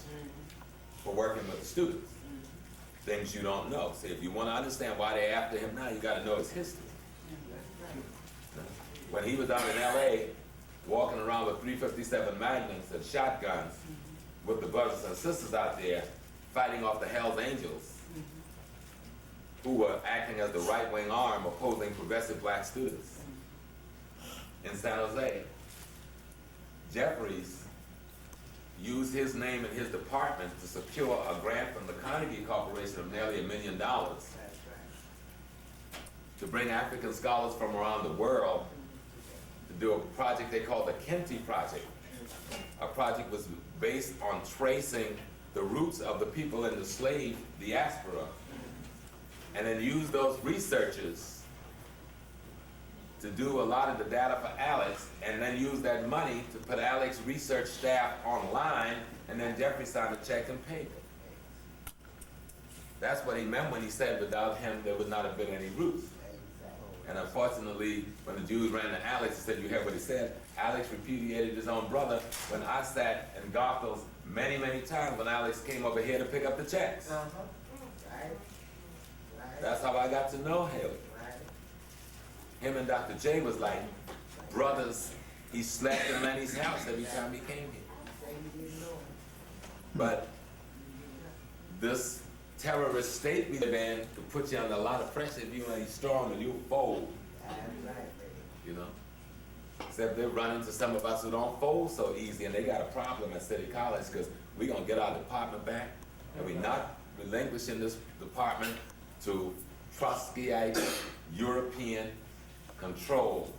for working with the students. Things you don't know. See, if you want to understand why they're after him now, you got to know his history. When he was down in LA, walking around with 357 Magnums and shotguns with the brothers and sisters out there fighting off the Hells Angels, who were acting as the right-wing arm opposing progressive black students in San Jose. Jeffries used his name and his department to secure a grant from the Carnegie Corporation of nearly $1 million to bring African scholars from around the world to do a project they called the Kenti Project. Our project was based on tracing the roots of the people in the slave diaspora, and then use those researchers to do a lot of the data for Alex, and then use that money to put Alex's research staff online, and then Jeffrey signed a check and paid it. That's what he meant when he said without him there would not have been any roots. And unfortunately, when the Jews ran to Alex and said, you heard what he said, Alex repudiated his own brother when I sat in Gothels many, many times when Alex came over here to pick up the checks. That's how I got to know Haley. Him and Dr. J was like brothers. He slept in Lenny's house every time he came here. But this terrorist state we live in could put you under a lot of pressure if you ain't strong and you fold. You know? Except they're running to some of us who don't fold so easy, and they got a problem at City College because we're going to get our department back, and we're not relinquishing this department to Trotskyite, European control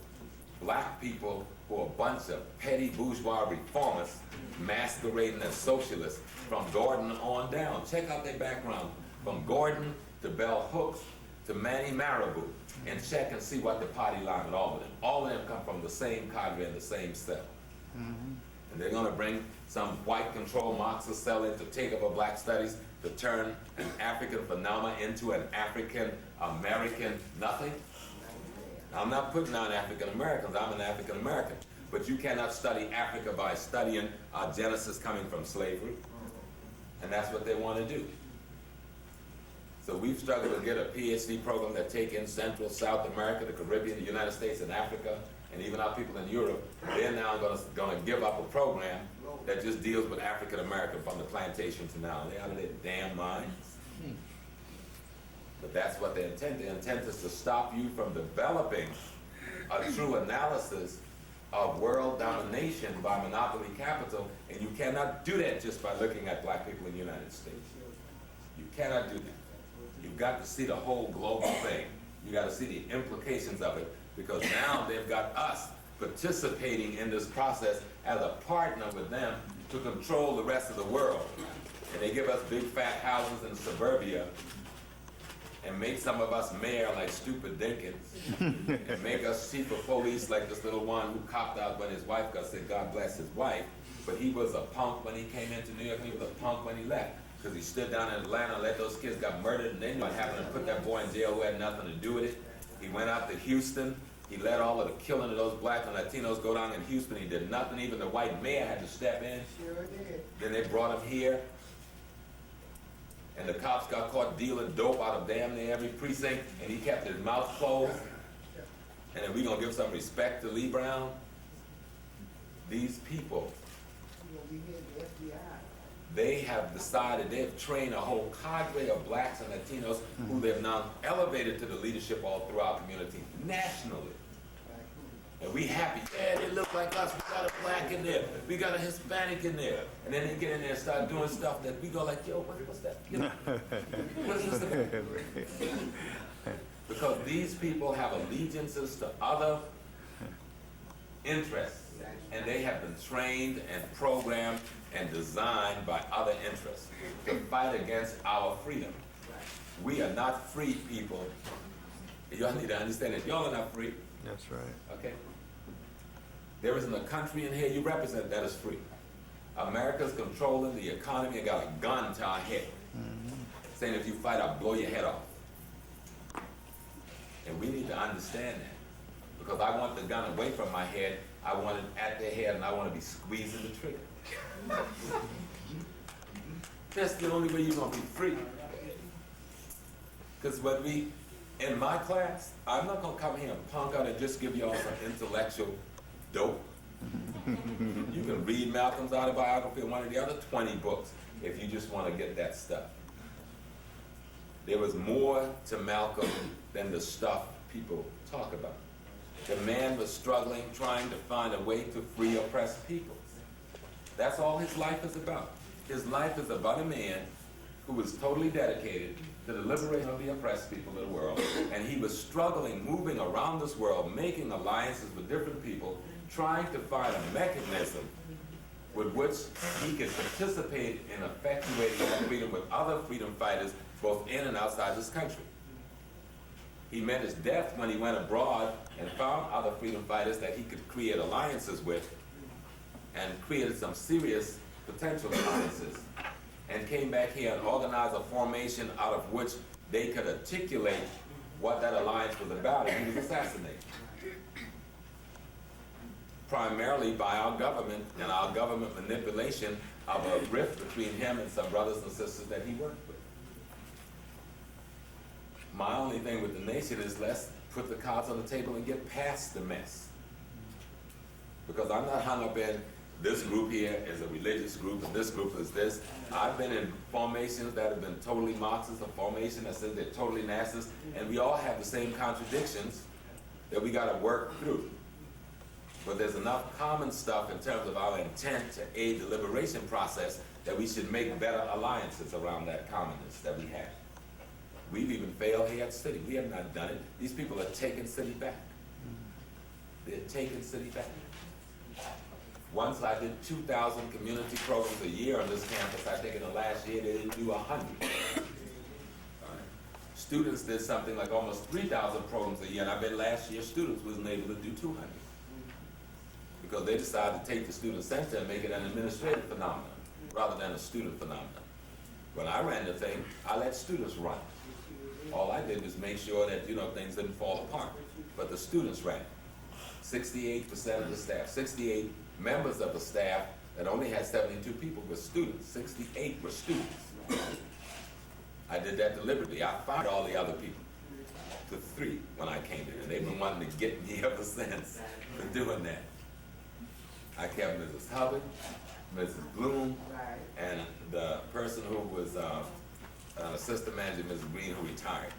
black people who are a bunch of petty bourgeois reformers masquerading as socialists from Gordon on down. Check out their background. From Gordon to Bell Hooks to Manny Marabou, and check and see what the party line with all of them. All of them come from the same cadre and the same cell. And they're going to bring some white control Marxist cell in to take over black studies to turn an African phenomenon into an African American nothing? I'm not putting down African Americans, I'm an African American. But you cannot study Africa by studying our genesis coming from slavery. And that's what they want to do. So we've struggled to get a PhD program that take in Central, South America, the Caribbean, the United States, and Africa, and even our people in Europe. They're now going to give up a program that just deals with African American from the plantation to now. They're out of their damn minds. But that's what they intend. The intent is to stop you from developing a true analysis of world domination by monopoly capital, and you cannot do that just by looking at black people in the United States. You cannot do that. You've got to see the whole global thing. You got to see the implications of it, because now they've got us participating in this process as a partner with them to control the rest of the world. And they give us big fat houses in suburbia and make some of us mayor like stupid Dinkins, and make us chief of police like this little one who copped out when his wife got sick, God bless his wife, but he was a punk when he came into New York, and he was a punk when he left, because he stood down in Atlanta and let those kids got murdered, and then what happened to put that boy in jail who had nothing to do with it. He went out to Houston, he let all of the killing of those black and Latinos go down in Houston, he did nothing, even the white mayor had to step in. Sure did. Then they brought him here, and the cops got caught dealing dope out of damn near every precinct, and he kept his mouth closed. And then we gonna give some respect to Lee Brown? These people, You know, we had the FBI. they have decided, they have trained a whole cadre of blacks and Latinos who they've now elevated to the leadership all through our community, nationally. And we happy, yeah, they look like us, we got a black in there, we got a Hispanic in there. And then they get in there and start doing stuff that we go like, yo, what's that? You know, what is this about? Because these people have allegiances to other interests. And they have been trained and programmed and designed by other interests to fight against our freedom. We are not free people. Y'all need to understand that y'all are not free. That's right. Okay? There isn't a country in here you represent that is free. America's controlling the economy and got a gun to our head. Saying if you fight, I'll blow your head off. And we need to understand that. Because I want the gun away from my head, I want it at their head, and I want to be squeezing the trigger. That's the only way you're going to be free. Because when we, in my class, I'm not going to come here and punk out and just give y'all some intellectual dope. You can read Malcolm's autobiography or one of the other 20 books if you just want to get that stuff. There was more to Malcolm than the stuff people talk about. The man was struggling, trying to find a way to free oppressed people. That's all his life is about. His life is about a man who was totally dedicated to the liberation of the oppressed people of the world, and he was struggling, moving around this world, making alliances with different people, trying to find a mechanism with which he could participate in effectuating that freedom with other freedom fighters, both in and outside this country. He met his death when he went abroad and found other freedom fighters that he could create alliances with, and created some serious potential alliances, and came back here and organized a formation out of which they could articulate what that alliance was about, and he was assassinated. Primarily by our government and our government manipulation of a rift between him and some brothers and sisters that he worked with. My only thing with the nation is let's put the cards on the table and get past the mess. Because I'm not hung up in this group here is a religious group and this group is this. I've been in formations that have been totally Marxist, a formation that says they're totally Nazist, and we all have the same contradictions that we got to work through. But there's enough common stuff in terms of our intent to aid the liberation process that we should make better alliances around that commonness that we have. We've even failed here at City. We have not done it. These people are taking City back. They're taking City back. Once I did 2,000 community programs a year on this campus. I think in the last year they didn't do 100. Students did something like almost 3,000 programs a year, and I bet last year students wasn't able to do 200. Because they decided to take the student center and make it an administrative phenomenon rather than a student phenomenon. When I ran the thing, I let students run. All I did was make sure that, things didn't fall apart. But the students ran. 68% of the staff, 68 members of the staff that only had 72 people were students. 68 were students. I did that deliberately. I fired all the other people to 3 when I came in, and they've been wanting to get me ever since for doing that. I kept Mrs. Hubbard, Mrs. Bloom, and the person who was an assistant manager, Mrs. Green, who retired.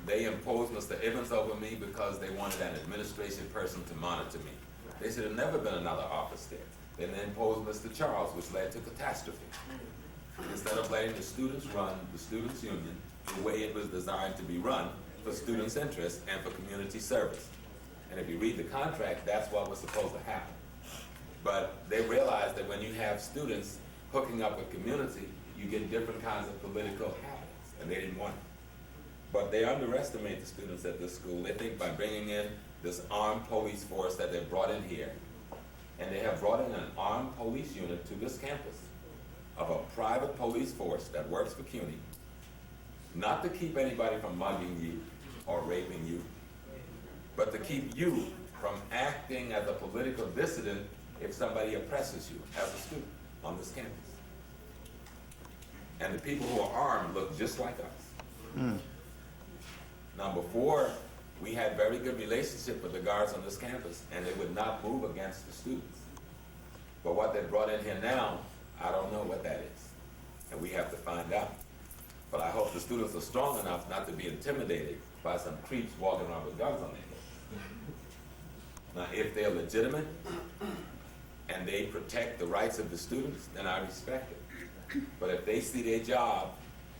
They imposed Mr. Evans over me because they wanted an administration person to monitor me. There should have never been another office there. Then they imposed Mr. Charles, which led to catastrophe. Instead of letting the students run the students' union the way it was designed to be run for students' interests and for community service. And if you read the contract, that's what was supposed to happen. But they realized that when you have students hooking up with community, you get different kinds of political habits, and they didn't want it. But they underestimate the students at this school. They think by bringing in this armed police force that they've brought in here, and they have brought in an armed police unit to this campus of a private police force that works for CUNY, not to keep anybody from mugging you or raping you, but to keep you from acting as a political dissident if somebody oppresses you as a student on this campus. And the people who are armed look just like us. Now, before, we had very good relationship with the guards on this campus, and they would not move against the students. But what they brought in here now, I don't know what that is, and we have to find out. But I hope the students are strong enough not to be intimidated by some creeps walking around with guns on their heads. Now, if they're legitimate and they protect the rights of the students, then I respect it. But if they see their job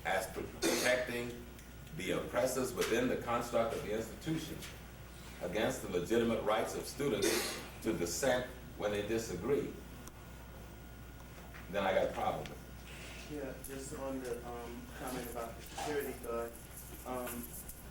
as protecting the oppressors within the construct of the institution against the legitimate rights of students to dissent when they disagree, then I got a problem with it. Yeah, just on the comment about the security guard,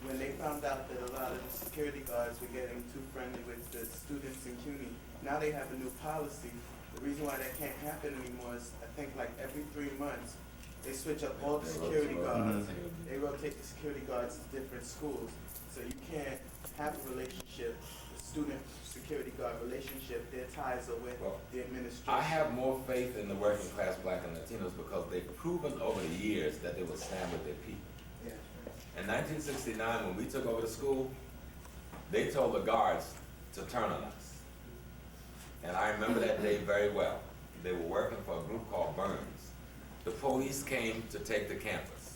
when they found out that a lot of the security guards were getting too friendly with the students in CUNY, now they have a new policy. The reason why that can't happen anymore is, I think, like every 3 months, they switch up all the security guards. They rotate the security guards to different schools. So you can't have a relationship, a student-security guard relationship. Their ties are with the administration. I have more faith in the working class Black and Latinos because they've proven over the years that they will stand with their people. Yeah. In 1969, when we took over the school, they told the guards to turn on us. And I remember that day very well. They were working for a group called Burns. The police came to take the campus.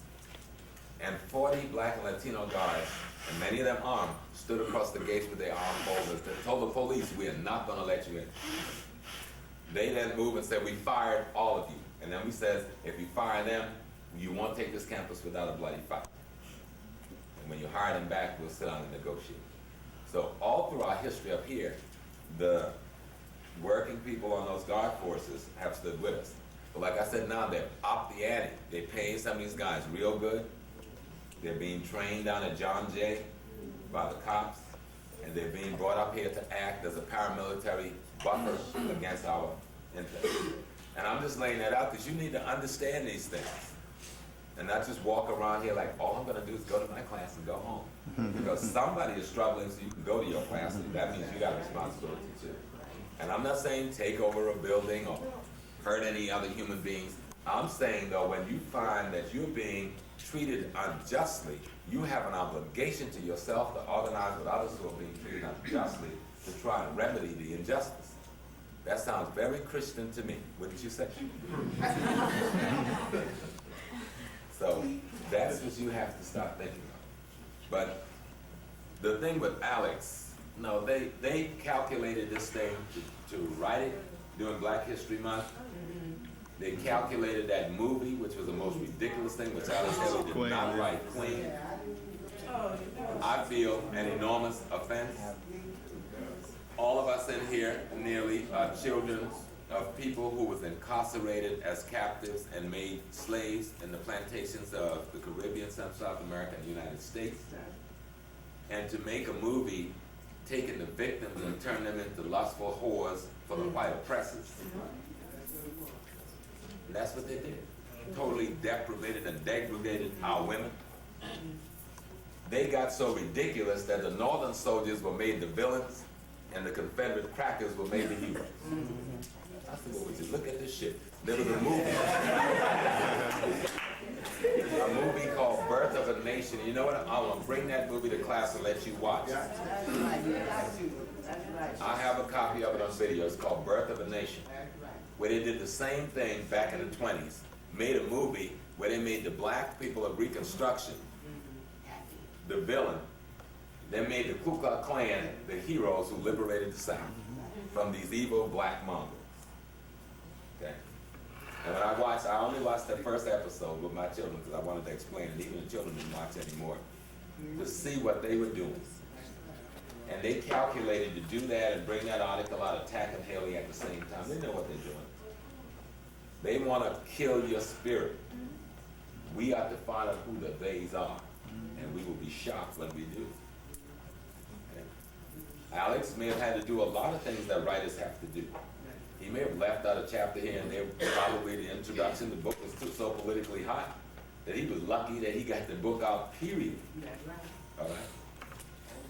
And 40 Black and Latino guards, and many of them armed, stood across the gates with their armed folders. They told the police, we are not going to let you in. They then moved and said, we fired all of you. And then we said, if you fire them, you won't take this campus without a bloody fight. And when you hire them back, we'll sit down and negotiate. So all through our history up here, the working people on those guard forces have stood with us. But like I said, now they're up the ante. They're paying some of these guys real good. They're being trained down at John Jay by the cops, and they're being brought up here to act as a paramilitary buffer against our interests. And I'm just laying that out because you need to understand these things. And not just walk around here like, all I'm gonna do is go to my class and go home. Because somebody is struggling so you can go to your class, and that means you got a responsibility too. And I'm not saying take over a building or hurt any other human beings. I'm saying though, when you find that you're being treated unjustly, you have an obligation to yourself to organize with others who are being treated unjustly to try and remedy the injustice. That sounds very Christian to me, wouldn't you say? So that's what you have to start thinking of. But the thing with Alex, no, they calculated this thing to write it during Black History Month. They calculated that movie, which was the most ridiculous thing, which Alex Haley did not write, Queen. I feel an enormous offense. All of us in here nearly are children of people who was incarcerated as captives and made slaves in the plantations of the Caribbean, South America, and the United States. And to make a movie taking the victims and turn them into lustful whores for the white oppressors. And that's what they did. totally deprivated and degraded our women. They got so ridiculous that the Northern soldiers were made the villains and the Confederate crackers were made the heroes. I said, well, would you look at this shit? There was a movie called Birth of a Nation. You know what? I'm gonna bring that movie to class and let you watch. I have a copy of it on video. It's called Birth of a Nation, where they did the same thing back in the 20s. Made a movie where they made the black people of Reconstruction the villain. They made the Ku Klux Klan the heroes who liberated the South from these evil black mongrels. Okay? And when I only watched the first episode with my children because I wanted to explain it. Even the children didn't watch anymore to see what they were doing. And they calculated to do that and bring that article out, attacking Haley at the same time. They know what they're doing. They want to kill your spirit. We have to find out who the theys are. And we will be shocked when we do. Okay. Alex may have had to do a lot of things that writers have to do. He may have left out a chapter here and there. Probably the introduction, the book was so politically hot that he was lucky that he got the book out, period. All right?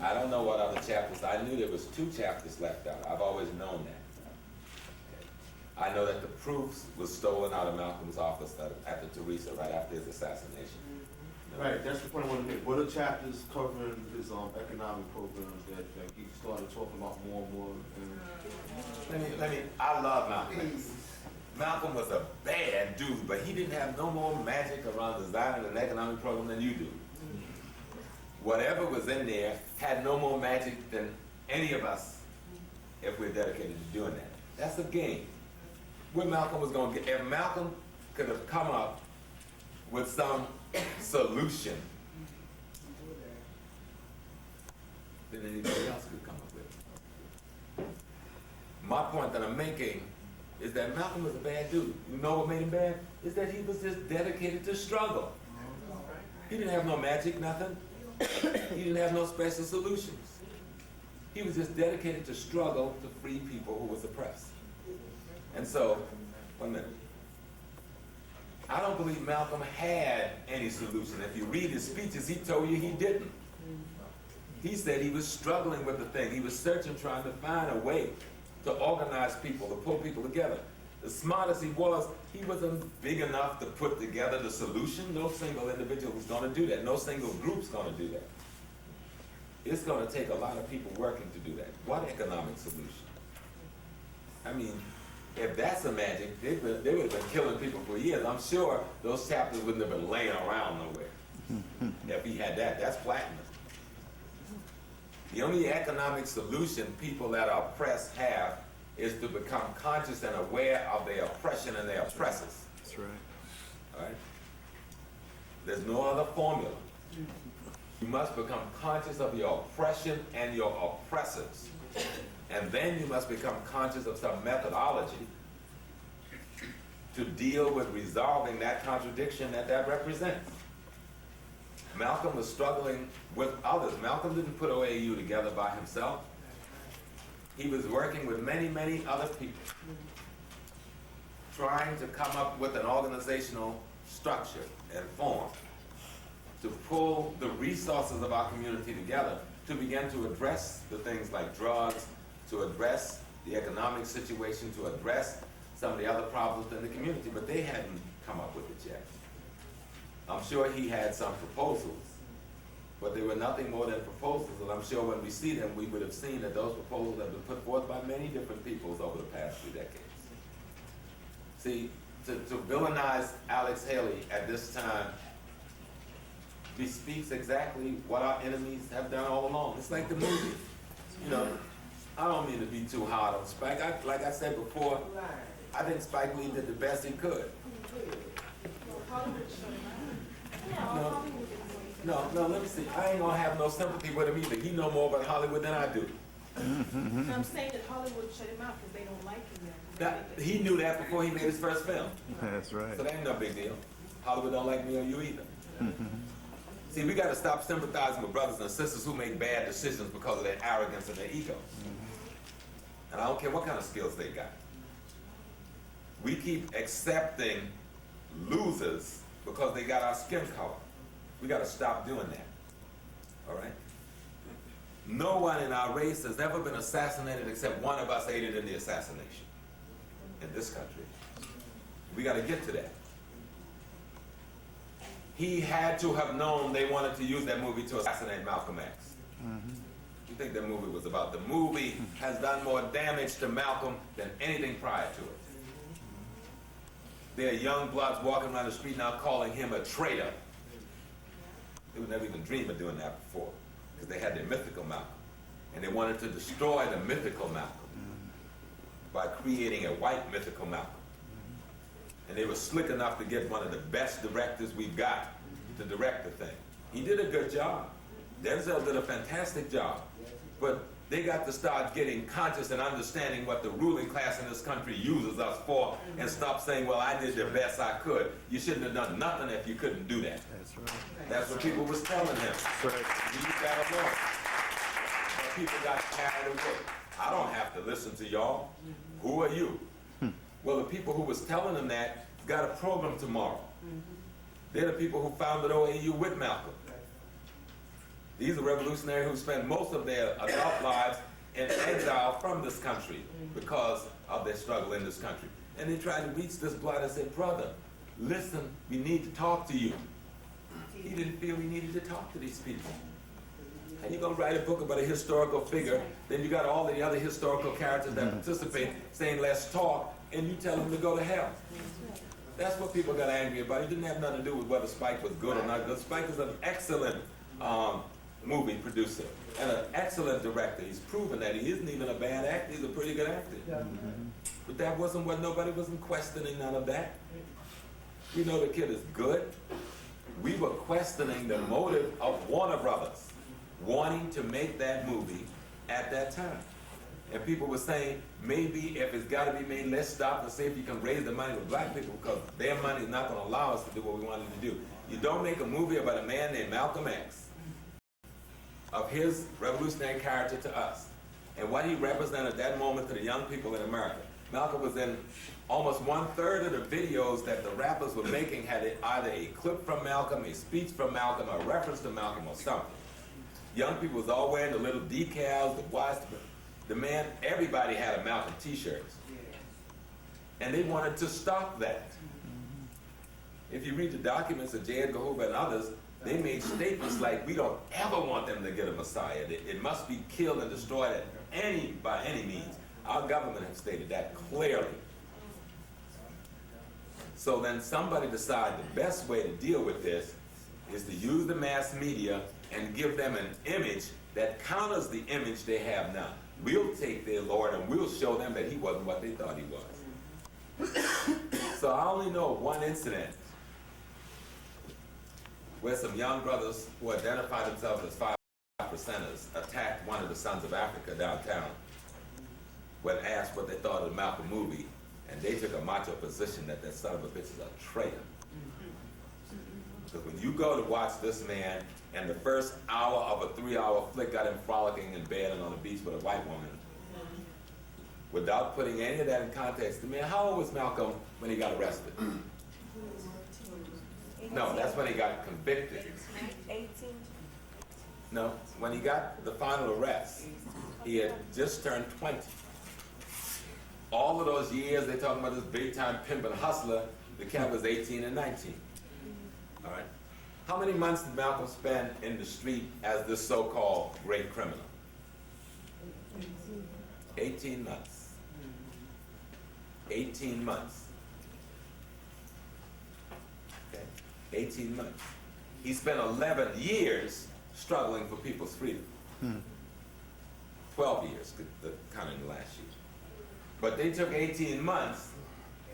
I don't know what other chapters. I knew there was 2 chapters left out. I've always known that. Okay. I know that the proofs was stolen out of Malcolm's office after Teresa, right after his assassination. Right, that's the point I want to make. What are chapters covering his economic programs that he started talking about more and more? I love Malcolm. Malcolm was a bad dude, but he didn't have no more magic around designing an economic program than you do. Whatever was in there had no more magic than any of us if we're dedicated to doing that. That's a game. What Malcolm was going to get, if Malcolm could have come up with some solution, then anybody else could come up with it. My point that I'm making is that Malcolm was a bad dude. You know what made him bad? Is that he was just dedicated to struggle. He didn't have no magic, nothing. He didn't have no special solutions. He was just dedicated to struggle to free people who was oppressed. And so, 1 minute. I don't believe Malcolm had any solution. If you read his speeches, he told you he didn't. He said he was struggling with the thing. He was searching, trying to find a way to organize people, to pull people together. As smart as he wasn't big enough to put together the solution. No single individual was going to do that. No single group's going to do that. It's going to take a lot of people working to do that. What economic solution? I mean, if that's a magic, they would have been killing people for years. I'm sure those chapters wouldn't have been laying around nowhere. If he had that, that's platinum. The only economic solution people that are oppressed have is to become conscious and aware of their oppression and their oppressors. That's right. All right? There's no other formula. You must become conscious of your oppression and your oppressors. And then you must become conscious of some methodology to deal with resolving that contradiction that represents. Malcolm was struggling with others. Malcolm didn't put OAU together by himself. He was working with many, many other people, trying to come up with an organizational structure and form to pull the resources of our community together to begin to address the things like drugs, to address the economic situation, to address some of the other problems in the community, but they hadn't come up with it yet. I'm sure he had some proposals, but they were nothing more than proposals, and I'm sure when we see them, we would have seen that those proposals have been put forth by many different peoples over the past few decades. See, to villainize Alex Haley at this time bespeaks exactly what our enemies have done all along. It's like the movie. You know, I don't mean to be too hard on Spike. Like I said before, I think Spike Lee did the best he could. No, let me see. I ain't gonna have no sympathy with him either. He know more about Hollywood than I do. I'm saying that Hollywood shut him out because they don't like him there. He knew that before he made his first film. That's right. So that ain't no big deal. Hollywood don't like me or you either. See, we gotta stop sympathizing with brothers and sisters who make bad decisions because of their arrogance and their ego. And I don't care what kind of skills they got. We keep accepting losers because they got our skin color. We got to stop doing that. All right? No one in our race has ever been assassinated except one of us aided in the assassination in this country. We got to get to that. He had to have known they wanted to use that movie to assassinate Malcolm X. You think that movie was about? The movie has done more damage to Malcolm than anything prior to it. There are young bloods walking around the street now calling him a traitor. They would never even dream of doing that before, because they had their mythical Malcolm. And they wanted to destroy the mythical Malcolm by creating a white mythical Malcolm. And they were slick enough to get one of the best directors we've got to direct the thing. He did a good job. Denzel did a fantastic job. But they got to start getting conscious and understanding what the ruling class in this country uses us for, and stop saying, well, I did the best I could. You shouldn't have done nothing if you couldn't do that. That's right. That's what people was telling him. That's right. Leave that alone. But people got carried away. I don't have to listen to y'all. Who are you? Well, the people who was telling them that got a program tomorrow. They're the people who founded OAU with Malcolm. These are revolutionaries who spent most of their adult lives in exile from this country because of their struggle in this country. And they tried to reach this blood and said, brother, listen, we need to talk to you. He didn't feel he needed to talk to these people. And you're going to write a book about a historical figure, then you got all the other historical characters that participate saying, let's talk, and you tell them to go to hell. That's what people got angry about. It didn't have nothing to do with whether Spike was good or not good. Spike is an excellent movie producer and an excellent director. He's proven that he isn't even a bad actor. He's a pretty good actor. But that wasn't what nobody wasn't questioning, none of that. We know the kid is good. We were questioning the motive of Warner Brothers wanting to make that movie at that time. And people were saying, maybe if it's got to be made, let's stop and see if you can raise the money with black people, because their money is not going to allow us to do what we wanted to do. You don't make a movie about a man named Malcolm X, of his revolutionary character to us, and what he represented at that moment to the young people in America. Malcolm was in almost 1/3 of the videos that the rappers were making had either a clip from Malcolm, a speech from Malcolm, a reference to Malcolm, or something. Young people was all wearing the little decals, the watch, the man, everybody had a Malcolm t-shirt. And they wanted to stop that. If you read the documents of J. Edgar Hoover and others, they made statements like, we don't ever want them to get a Messiah. It must be killed and destroyed by any means. Our government has stated that clearly. So then somebody decided the best way to deal with this is to use the mass media and give them an image that counters the image they have now. We'll take their Lord and we'll show them that he wasn't what they thought he was. So I only know one incident where some young brothers who identified themselves as 5%ers attacked one of the Sons of Africa downtown when asked what they thought of the Malcolm movie, and they took a macho position that that son of a bitch is a traitor. Because when you go to watch this man, and the first hour of a 3-hour flick got him frolicking in bed and on the beach with a white woman, without putting any of that in context, man, how old was Malcolm when he got arrested? No, that's when he got convicted. 18. No, when he got the final arrest, he had just turned 20. All of those years they talking about this big-time pimp and hustler, the cat was 18 and 19. All right. How many months did Malcolm spend in the street as this so-called great criminal? 18 months. 18 months. Okay? 18 months. He spent 11 years struggling for people's freedom. 12 years, counting the last year. But they took 18 months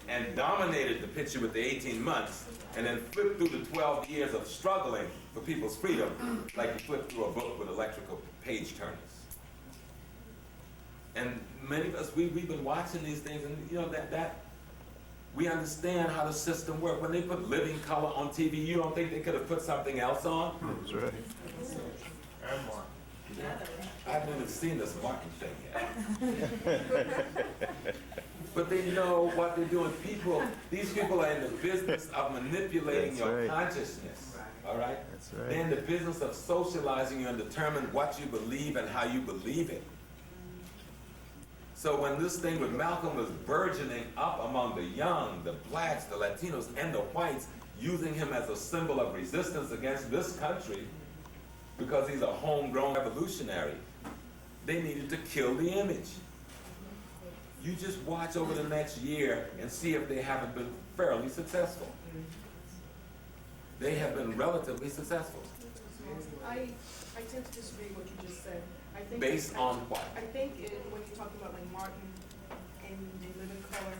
and dominated the picture with the 18 months, and then flipped through the 12 years of struggling for people's freedom like you flip through a book with electrical page turners. And many of us, we've been watching these things, and you know that we understand how the system works. When they put Living Color on TV, you don't think they could have put something else on? That's right. I haven't even seen this Martin thing yet. but they know what they're doing. These people are in the business of manipulating That's your right. consciousness, all right? That's right. They're in the business of socializing you and determine what you believe and how you believe it. So when this thing with Malcolm was burgeoning up among the young, the blacks, the Latinos, and the whites, using him as a symbol of resistance against this country, because he's a homegrown revolutionary, they needed to kill the image. You just watch over the next year and see if they haven't been fairly successful. They have been relatively successful. I tend to disagree with what you just said. I think Based on what? I think when you're talking about like Martin and the living color,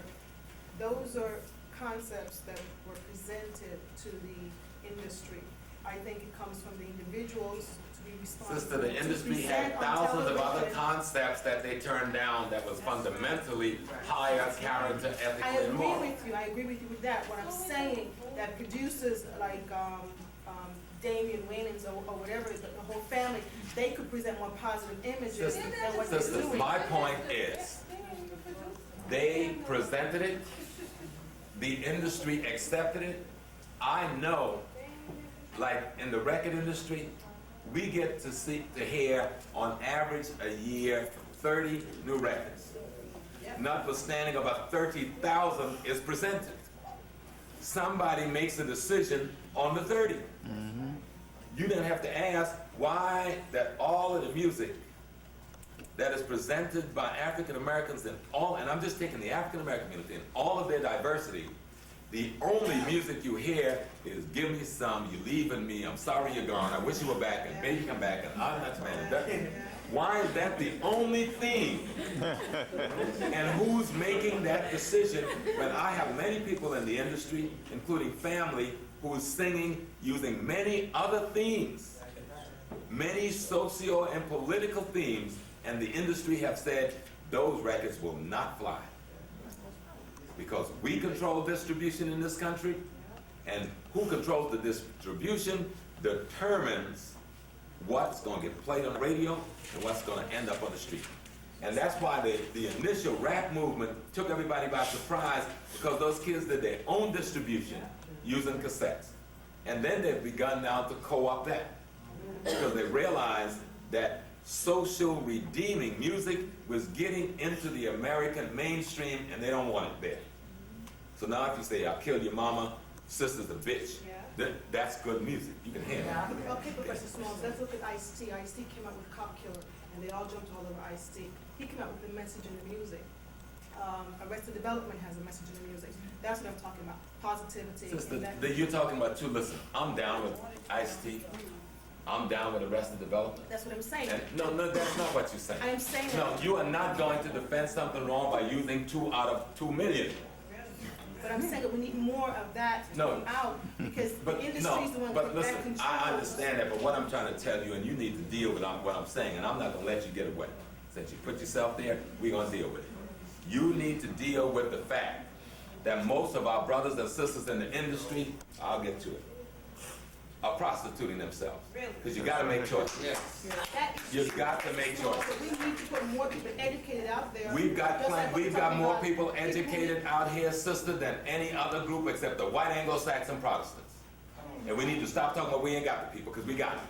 those are concepts that were presented to the industry. I think it comes from the individuals to be responsible. Sister, the industry had thousands of other concepts that they turned down that was fundamentally higher character, I ethically, and moral. I agree with you with that. What I'm saying, that producers like Damian Wayans or whatever, the whole family, they could present more positive images than what they're Sisters, doing. my point is, they presented it, the industry accepted it. I know, like in the record industry, we get to hear on average a year 30 new records. Notwithstanding about 30,000 is presented. Somebody makes a decision on the 30. You then have to ask why that all of the music that is presented by African Americans and I'm just taking the African American community and all of their diversity, the only music you hear is "Give me some, you leaving me, I'm sorry you're gone, I wish you were back, and baby come back, and I'm not your man." Why is that the only thing? And who's making that decision when I have many people in the industry, including family, who is singing using many other themes, many socio and political themes, and the industry have said those records will not fly. Because we control distribution in this country, and who controls the distribution determines what's going to get played on the radio and what's going to end up on the street. And that's why the initial rap movement took everybody by surprise, because those kids did their own distribution using cassettes. And then they've begun now to co-opt that, because they realized that social redeeming music was getting into the American mainstream, and they don't want it there. So now if you say, "I'll kill your mama, sister's a bitch," that's good music. You can hear it. Okay, Professor Smalls, let's look at Ice-T. Ice-T came out with Cop Killer, and they all jumped all over Ice-T. He came out with the message in the music. Arrested Development has a message in the music. That's what I'm talking about, positivity. Sister, you're talking about two. Listen, I'm down with Ice-T. I'm down with Arrested Development. That's what I'm saying. And no, that's not what you're saying. I'm saying No, that. you are not going to defend something wrong by using 2 out of 2 million. But I'm saying that we need more of that to come out, because the industry is the one But with that listen, control. I understand that, but what I'm trying to tell you, and you need to deal with what I'm saying, and I'm not going to let you get away. Since you put yourself there, we're going to deal with it. You need to deal with the fact that most of our brothers and sisters in the industry, I'll get to it, are prostituting themselves. Because you got to make choices. You've got to make choices. But we need to put more people educated out there. We've got Just like what we've you're got talking more about, people educated out here, sister, than any other group except the white Anglo-Saxon Protestants. And we need to stop talking about we ain't got the people, because we got it.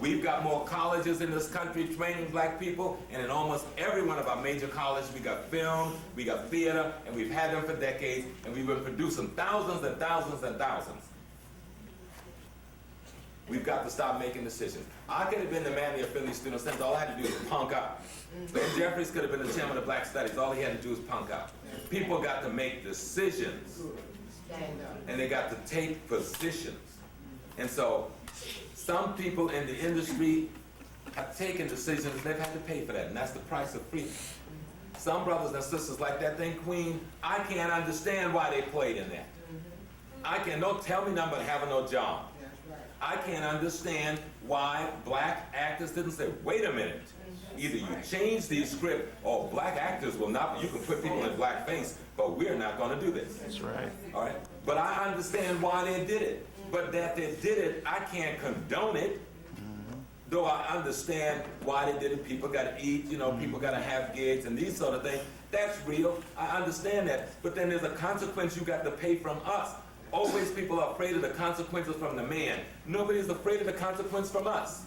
We've got more colleges in this country training black people, and in almost every one of our major colleges, we got film, we got theater, and we've had them for decades, and we've been producing thousands and thousands and thousands. We've got to stop making decisions. I could have been the man of the Philly Student Center. All I had to do was punk out. Ben Jeffries could have been the chairman of Black Studies. All he had to do was punk out. People got to make decisions, and they got to take positions. And so some people in the industry have taken decisions, and they've had to pay for that, and that's the price of freedom. Some brothers and sisters, like that thing Queen, I can't understand why they played in that. Don't tell me nothing but having no job. I can't understand why black actors didn't say, wait a minute, either you change the script or black actors will not, you can put people in blackface, but we're not going to do this. That's right. All right? But I understand why they did it. But that they did it, I can't condone it. though I understand why they did it. People gotta eat, you know, people gotta have gigs and these sort of things. That's real, I understand that. But then there's a consequence you got to pay from us. Always people are afraid of the consequences from the man. Nobody's afraid of the consequence from us.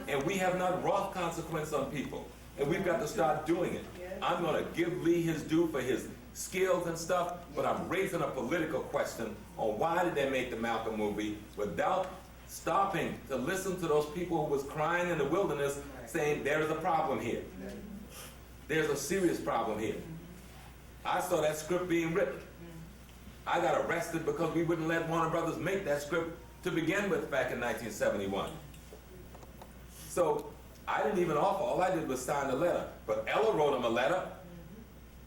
And we have not wrought consequence on people. And we've got to start doing it. I'm gonna give Lee his due for his skills and stuff, but I'm raising a political question on why did they make the Malcolm movie without stopping to listen to those people who was crying in the wilderness saying there is a problem here. There's a serious problem here. I saw that script being written. I got arrested because we wouldn't let Warner Brothers make that script to begin with back in 1971. So I didn't even offer, all I did was sign the letter. But Ella wrote him a letter.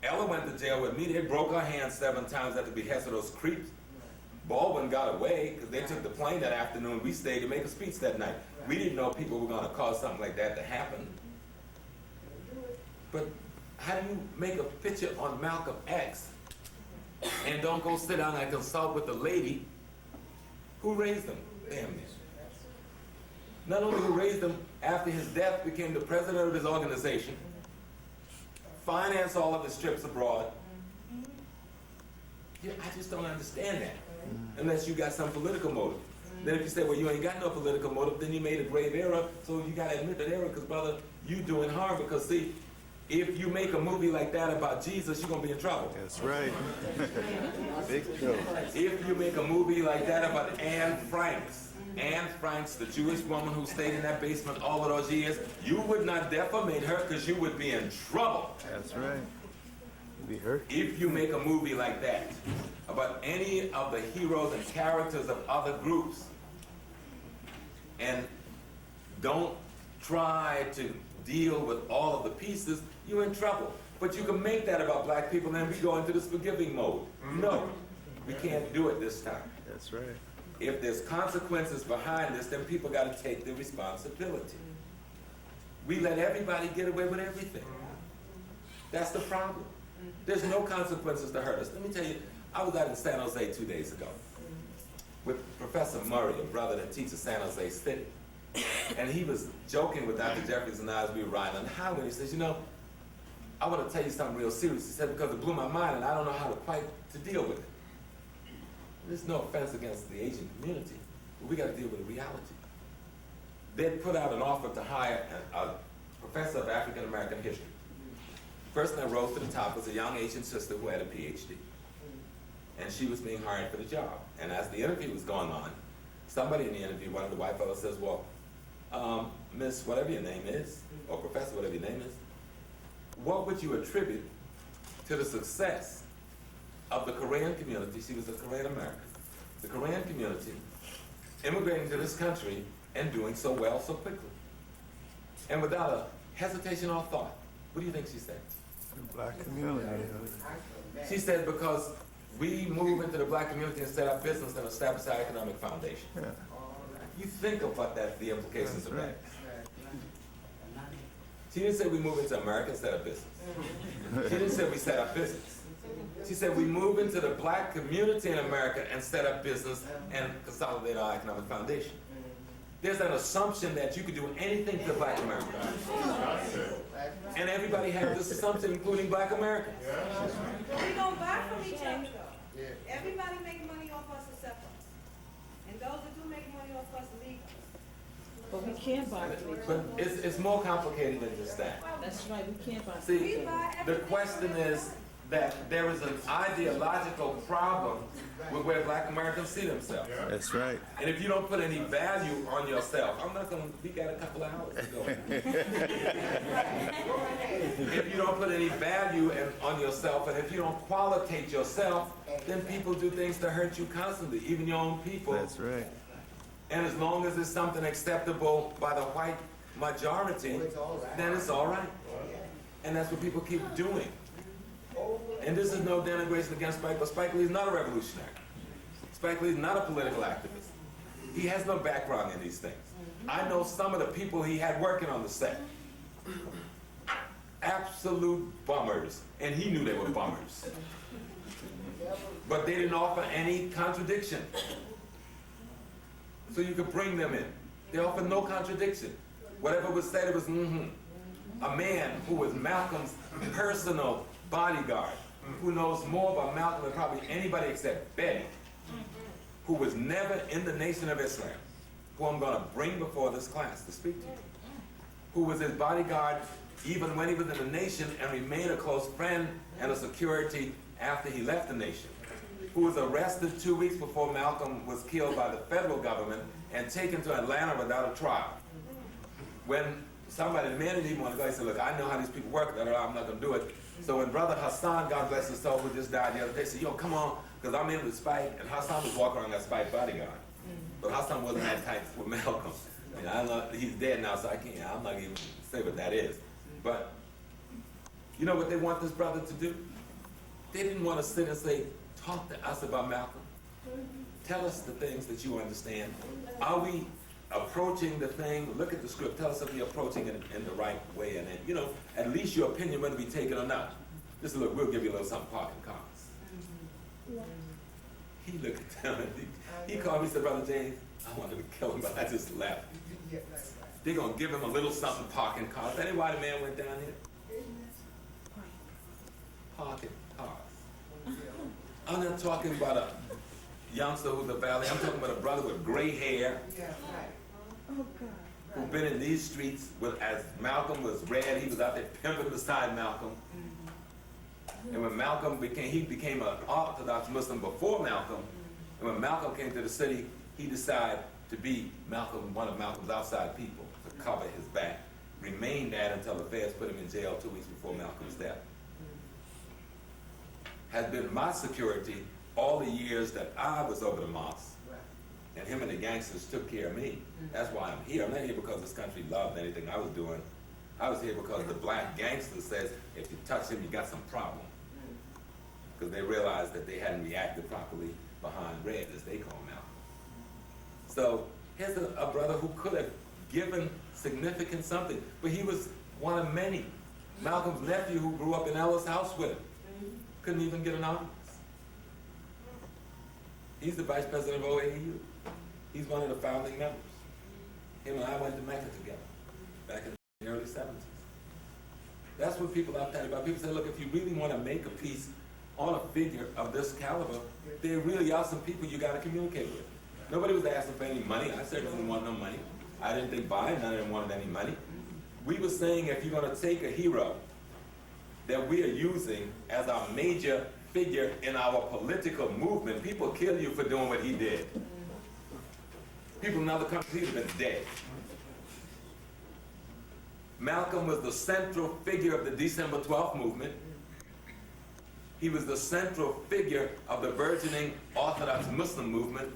Ella went to jail with me. They broke her hand 7 times at the behest of those creeps. Baldwin got away because they took the plane that afternoon. We stayed to make a speech that night. We didn't know people were going to cause something like that to happen. But how do you make a picture on Malcolm X and don't go sit down and consult with the lady who raised him? Damn it. Not only who raised him, after his death became the president of his organization, financed all of his trips abroad. Yeah, I just don't understand that, unless you got some political motive. Then if you say, well, you ain't got no political motive, then you made a grave error, so you gotta admit that error, because brother, you doing harm, because see, if you make a movie like that about Jesus, you're gonna be in trouble. That's right. Big deal. If you make a movie like that about Anne Franks, the Jewish woman who stayed in that basement all of those years, you would not defamate her because you would be in trouble. That's right. You'd be hurt. If you make a movie like that about any of the heroes and characters of other groups and don't try to deal with all of the pieces, you're in trouble. But you can make that about black people and we go into this forgiving mode. No, we can't do it this time. That's right. If there's consequences behind this, then people got to take the responsibility. We let everybody get away with everything. That's the problem. There's no consequences to hurt us. Let me tell you, I was out in San Jose 2 days ago with Professor Murray, a brother that teaches San Jose State. And he was joking with Dr. Jeffries and I as we were riding on the highway. And he says, you know, I want to tell you something real serious. He said, because it blew my mind and I don't know how to quite to deal with it. There's no offense against the Asian community, but we got to deal with the reality. They'd put out an offer to hire a professor of African American history. Person that rose to the top was a young Asian sister who had a PhD. And she was being hired for the job. And as the interview was going on, somebody in the interview, one of the white fellows says, well, Miss, whatever your name is, or Professor, whatever your name is, what would you attribute to the success of the Korean community? She was a Korean American. The Korean community immigrating to this country and doing so well so quickly. And without a hesitation or thought, what do you think she said? The black community. She said, because we move into the black community and set up business and establish our economic foundation. Yeah. You think of what the implications That's of that. right. She didn't say we move into America and set up business. She didn't say we set up business. She said we move into the black community in America and set up business and consolidate our economic foundation. There's an assumption that you could do anything to black America. And everybody has this assumption, including black Americans. But we don't buy from each other though. Everybody make money off us except us. And those that do make money off us leave us. But we can't buy from each But other. it's more complicated than just that. That's right, we can't buy from See, each other. the question is that there is an ideological problem with where black Americans see themselves. That's right. And if you don't put any value on yourself, we got a couple of hours to go. If you don't put any value on yourself, and if you don't qualitate yourself, then people do things to hurt you constantly, even your own people. That's right. And as long as it's something acceptable by the white majority, then it's all right. And that's what people keep doing. And this is no denigration against Spike, but Spike Lee is not a revolutionary. Spike Lee is not a political activist. He has no background in these things. I know some of the people he had working on the set. Absolute bummers. And he knew they were bummers. But they didn't offer any contradiction. So you could bring them in. They offered no contradiction. Whatever was said, it was mm-hmm. A man who was Malcolm's personal bodyguard, who knows more about Malcolm than probably anybody except Betty, who was never in the Nation of Islam, who I'm going to bring before this class to speak to, who was his bodyguard even when he was in the Nation and remained a close friend and a security after he left the Nation, who was arrested 2 weeks before Malcolm was killed by the federal government and taken to Atlanta without a trial. When somebody, the man didn't even want to go, he said, look, I know how these people work, I'm not going to do it. So when Brother Hassan, God bless his soul, who just died the other day, said, yo, come on, because I'm in with Spike, and Hassan was walking around that Spike bodyguard. But Hassan wasn't that tight with Malcolm. I mean, I know, he's dead now, so I'm not even say what that is. But you know what they want this brother to do? They didn't want to sit and say, talk to us about Malcolm. Tell us the things that you understand. Are we approaching the thing? Look at the script. Tell us if we're approaching it in the right way. And then, you know, at least your opinion whether we take it or not. Just look, we'll give you a little something, parking cars. He looked at them and he called me and said, Brother James, I wanted to kill him, but I just laughed. They're going to give him a little something, parking cars. That ain't why the man went down here. Parking cars. I'm not talking about a youngster who's a valley. I'm talking about a brother with gray hair. Who've been in these streets with, as Malcolm was red, he was out there pimping beside Malcolm. And when Malcolm became an Orthodox Muslim before Malcolm. And when Malcolm came to the city, he decided to be one of Malcolm's outside people to cover his back. Remained that until the feds put him in jail 2 weeks before Malcolm's death. Has been my security all the years that I was over the mosque. And him and the gangsters took care of me. That's why I'm here. I'm not here because this country loved anything I was doing. I was here because the black gangster says, if you touch him, you got some problem. Because they realized that they hadn't reacted properly behind red, as they call him out. So here's a brother who could have given significant something, but he was one of many. Malcolm's nephew who grew up in Ella's house with him couldn't even get an office. He's the vice president of OAU. He's one of the founding members. Him and I went to Mecca together back in the early 70s. That's what people are talking about. People say, look, if you really want to make a piece on a figure of this caliber, there really are some people you got to communicate with. Nobody was asking for any money. I certainly didn't want no money. I didn't think buying, I didn't want any money. We were saying if you're going to take a hero that we are using as our major figure in our political movement, people kill you for doing what he did. People in other countries, he'd have been dead. Malcolm was the central figure of the December 12th movement. He was the central figure of the burgeoning Orthodox Muslim movement.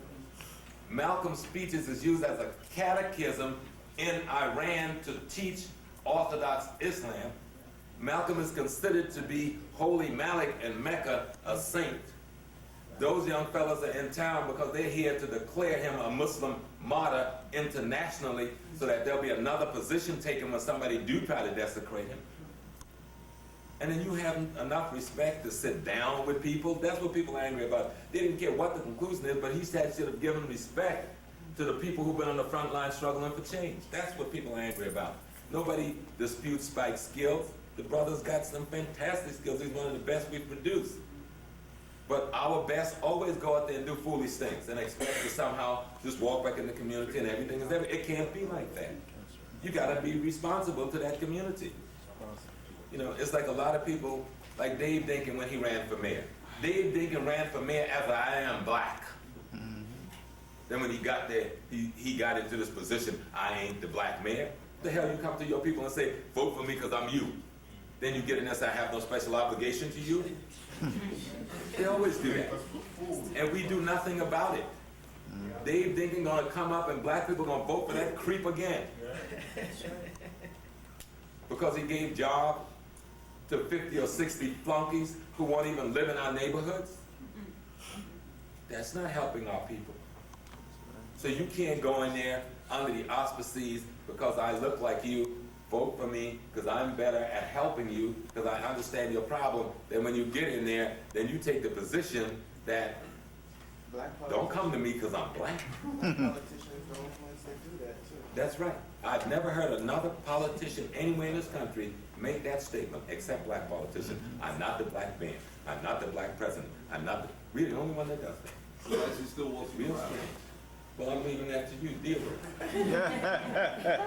Malcolm's speeches is used as a catechism in Iran to teach Orthodox Islam. Malcolm is considered to be Holy Malik in Mecca, a saint. Those young fellas are in town because they're here to declare him a Muslim martyr internationally so that there'll be another position taken when somebody do try to desecrate him. And then you have enough respect to sit down with people. That's what people are angry about. They didn't care what the conclusion is, but he said should have given respect to the people who've been on the front line struggling for change. That's what people are angry about. Nobody disputes Spike's skills. The brother's got some fantastic skills. He's one of the best we've produced. But our best always go out there and do foolish things and expect to somehow just walk back in the community and everything is everything. It can't be like that. You gotta be responsible to that community. You know, it's like a lot of people, like Dave Dinkin when he ran for mayor. Dave Dinkin ran for mayor as I am black. Then when he got there, he got into this position, I ain't the black mayor. The hell you come to your people and say, vote for me because I'm you. Then you get in there and say, I have no special obligation to you. They always do that. And we do nothing about it. Dave Dinkin gonna come up and black people gonna vote for that creep again. Because he gave jobs to 50 or 60 flunkies who won't even live in our neighborhoods. That's not helping our people. So you can't go in there under the auspices because I look like you, vote for me because I'm better at helping you because I understand your problem. Then when you get in there, then you take the position that don't come to me because I'm black. Politicians are the ones that do that too. That's right. I've never heard another politician anywhere in this country make that statement, except black politicians. I'm not the black man. I'm not the black president. I'm not the... We're the only one that does that. She still wants to be Real around. strange. Well, I'm leaving that to you. Deal with it.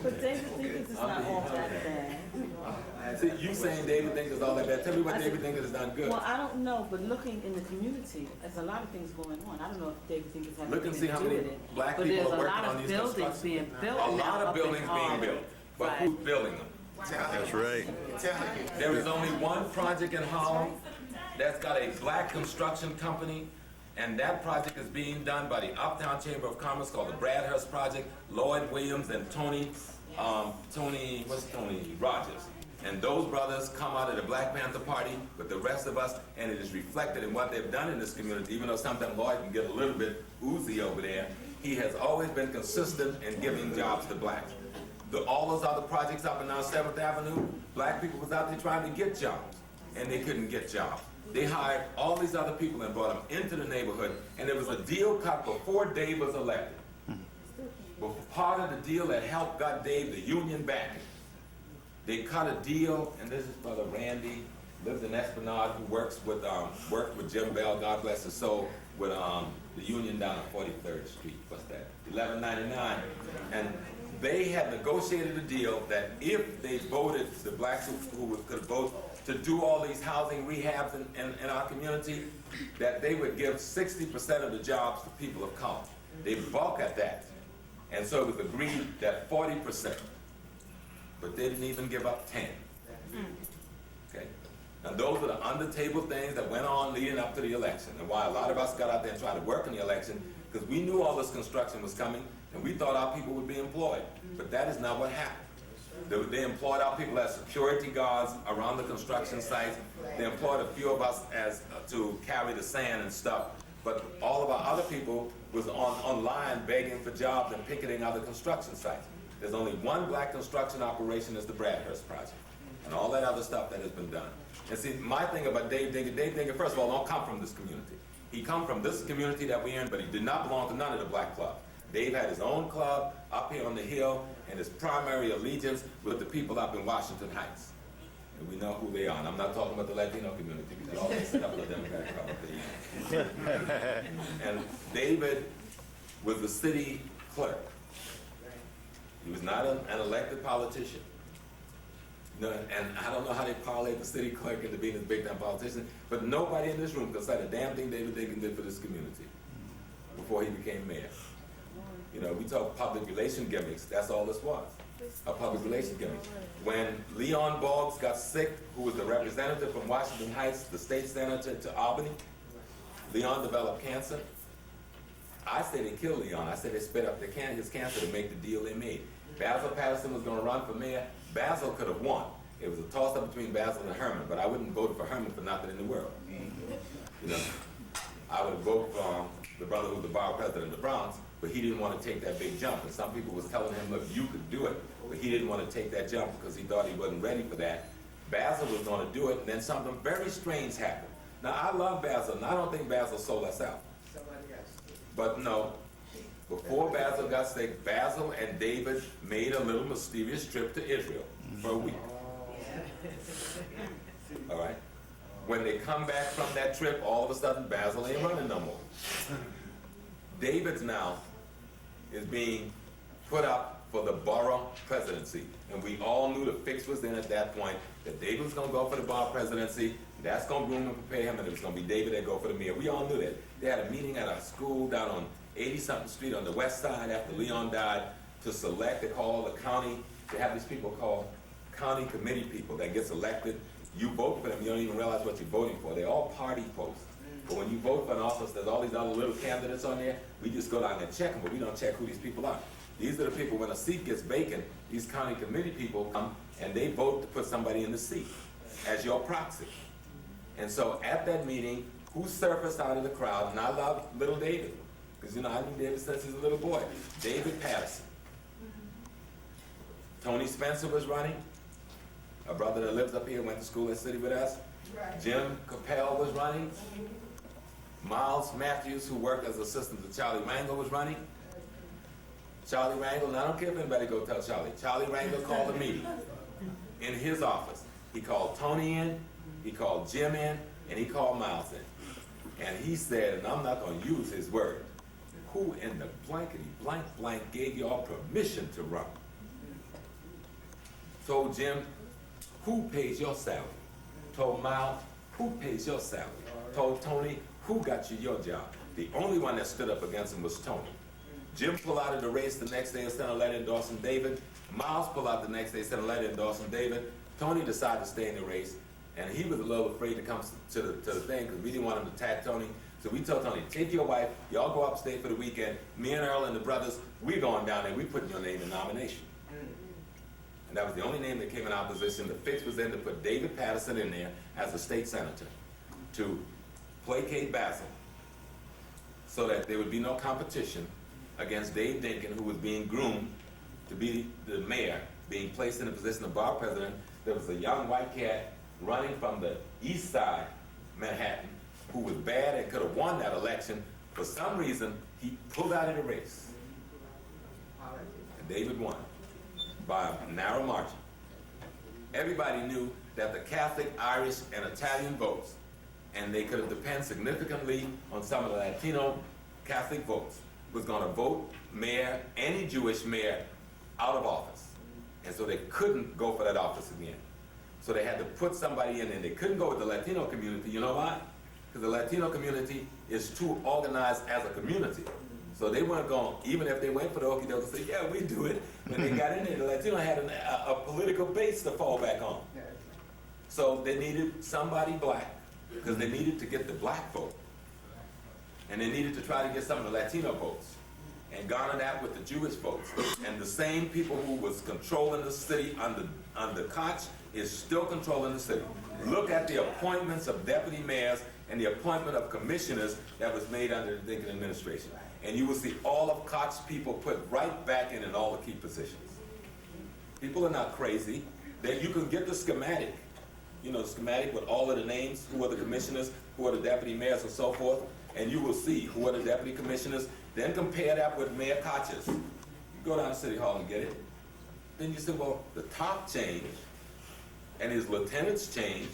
But David Dinkins is not all that bad. See, you saying David Dinkins is all that bad. Tell me what David Dinkins has done good. Well, I don't know, but looking in the community, there's a lot of things going on. I don't know if David Dinkins has Look and see anything how to do many with it. black But people there's are a working lot on of these buildings constructions. being built A now lot of up in buildings being Harlem. built. But Right. who's building them? That's right. There is only one project in Harlem that's got a black construction company, and that project is being done by the Uptown Chamber of Commerce called the Bradhurst Project, Lloyd Williams and Tony Rogers. And those brothers come out of the Black Panther Party with the rest of us, and it is reflected in what they've done in this community. Even though sometimes Lloyd can get a little bit oozy over there, he has always been consistent in giving jobs to blacks. All those other projects up and down 7th Avenue, black people was out there trying to get jobs, and they couldn't get jobs. They hired all these other people and brought them into the neighborhood, and there was a deal cut before Dave was elected. But part of the deal that helped got Dave the union backing. They cut a deal, and this is Brother Randy, lives in Esplanade, who worked with Jim Bell, God bless his soul, with the union down on 43rd Street. What's that? 1199. And they had negotiated a deal that if they voted, the blacks who could vote, to do all these housing rehabs in our community, that they would give 60% of the jobs to people of color. They balk at that. And so it was agreed that 40%, but they didn't even give up 10. Okay? Now those are the under-table things that went on leading up to the election, and why a lot of us got out there and tried to work in the election, because we knew all this construction was coming, and we thought our people would be employed. But that is not what happened. They employed our people as security guards around the construction sites. They employed a few of us as to carry the sand and stuff. But all of our other people was online begging for jobs and picketing other construction sites. There's only one black construction operation, is the Bradhurst Project. And all that other stuff that has been done. And see, my thing about Dave Dinkins, first of all, don't come from this community. He come from this community that we're in, but he did not belong to none of the black clubs. Dave had his own club up here on the hill, and his primary allegiance with the people up in Washington Heights. And we know who they are. And I'm not talking about the Latino community, because all that stuff with them got covered. And David was the city clerk. He was not an elected politician. No, and I don't know how they parlayed the city clerk into being a big-time politician, but nobody in this room can cite a damn thing David Dinkins did for this community before he became mayor. You know, we talk public relation gimmicks, that's all this was, a public relation gimmick. When Leon Boggs got sick, who was the representative from Washington Heights, the state senator to Albany, Leon developed cancer. I say they killed Leon. I say they spit up his cancer to make the deal they made. Basil Patterson was gonna run for mayor. Basil could have won. It was a toss-up between Basil and Herman, but I wouldn't vote for Herman for nothing in the world. You know, I would vote for the brother who was the borough president of the Bronx, but he didn't want to take that big jump. And some people was telling him, look, you could do it, but he didn't want to take that jump because he thought he wasn't ready for that. Basil was going to do it, and then something very strange happened. Now, I love Basil, and I don't think Basil sold us out. But no, before Basil got sick, Basil and David made a little mysterious trip to Israel for a week. All right? When they come back from that trip, all of a sudden, Basil ain't running no more. David's now is being put up for the borough presidency. And we all knew the fix was in at that point, that David was gonna go for the borough presidency, that's gonna groom and prepare him, and it was gonna be David that go for the mayor. We all knew that. They had a meeting at our school down on 80-something Street on the west side after Leon died to select, they call the county, they have these people called county committee people that gets elected. You vote for them, you don't even realize what you're voting for. They're all party posts. But when you vote for an office, there's all these other little candidates on there. We just go down and check them, but we don't check who these people are. These are the people, when a seat gets vacant, these county committee people come and they vote to put somebody in the seat as your proxy. And so at that meeting, who surfaced out of the crowd, and I love little David, because you know, I knew David since he was a little boy. David Patterson. Tony Spencer was running, a brother that lives up here, went to school at City with us. Jim Capel was running. Miles Matthews, who worked as assistant to Charlie Mango, was running. Charlie Rangel, and I don't care if anybody go tell Charlie. Charlie Rangel called a meeting in his office. He called Tony in, he called Jim in, and he called Miles in. And he said, and I'm not going to use his word, who in the blankety blank blank gave y'all permission to run? Told Jim, who pays your salary? Told Miles, who pays your salary? Told Tony, who got you your job? The only one that stood up against him was Tony. Jim pulled out of the race the next day instead of letting endorse him David. Miles pulled out the next day instead of letting endorse him David. Tony decided to stay in the race, and he was a little afraid to come to the thing because we didn't want him to attack Tony. So we told Tony, take your wife, y'all go upstate for the weekend. Me and Earl and the brothers, we're going down there, we putting your name in nomination. And that was the only name that came in opposition. The fix was then to put David Patterson in there as a state senator to placate Basil so that there would be no competition against Dave Dinkin, who was being groomed to be the mayor, being placed in the position of bar president. There was a young white cat running from the east side, Manhattan, who was bad and could have won that election. For some reason, he pulled out of the race. And David won by a narrow margin. Everybody knew that the Catholic, Irish, and Italian votes, and they could have depended significantly on some of the Latino Catholic votes, was going to vote mayor, any Jewish mayor, out of office. And so they couldn't go for that office again. So they had to put somebody in, and they couldn't go with the Latino community. You know why? Because the Latino community is too organized as a community. So they weren't going, even if they went for the okie doke and said, yeah, we do it. When they got in there, the Latino had a political base to fall back on. So they needed somebody black, because they needed to get the black vote. And they needed to try to get some of the Latino votes and garner that with the Jewish votes. And the same people who was controlling the city under Koch is still controlling the city. Look at the appointments of deputy mayors and the appointment of commissioners that was made under the Dinkin administration. And you will see all of Koch's people put right back in all the key positions. People are not crazy. You can get the schematic, you know, the schematic with all of the names, who are the commissioners, who are the deputy mayors, and so forth, and you will see who are the deputy commissioners. Then compare that with Mayor Koch's. You go down to City Hall and get it. Then you say, well, the top changed, and his lieutenants changed,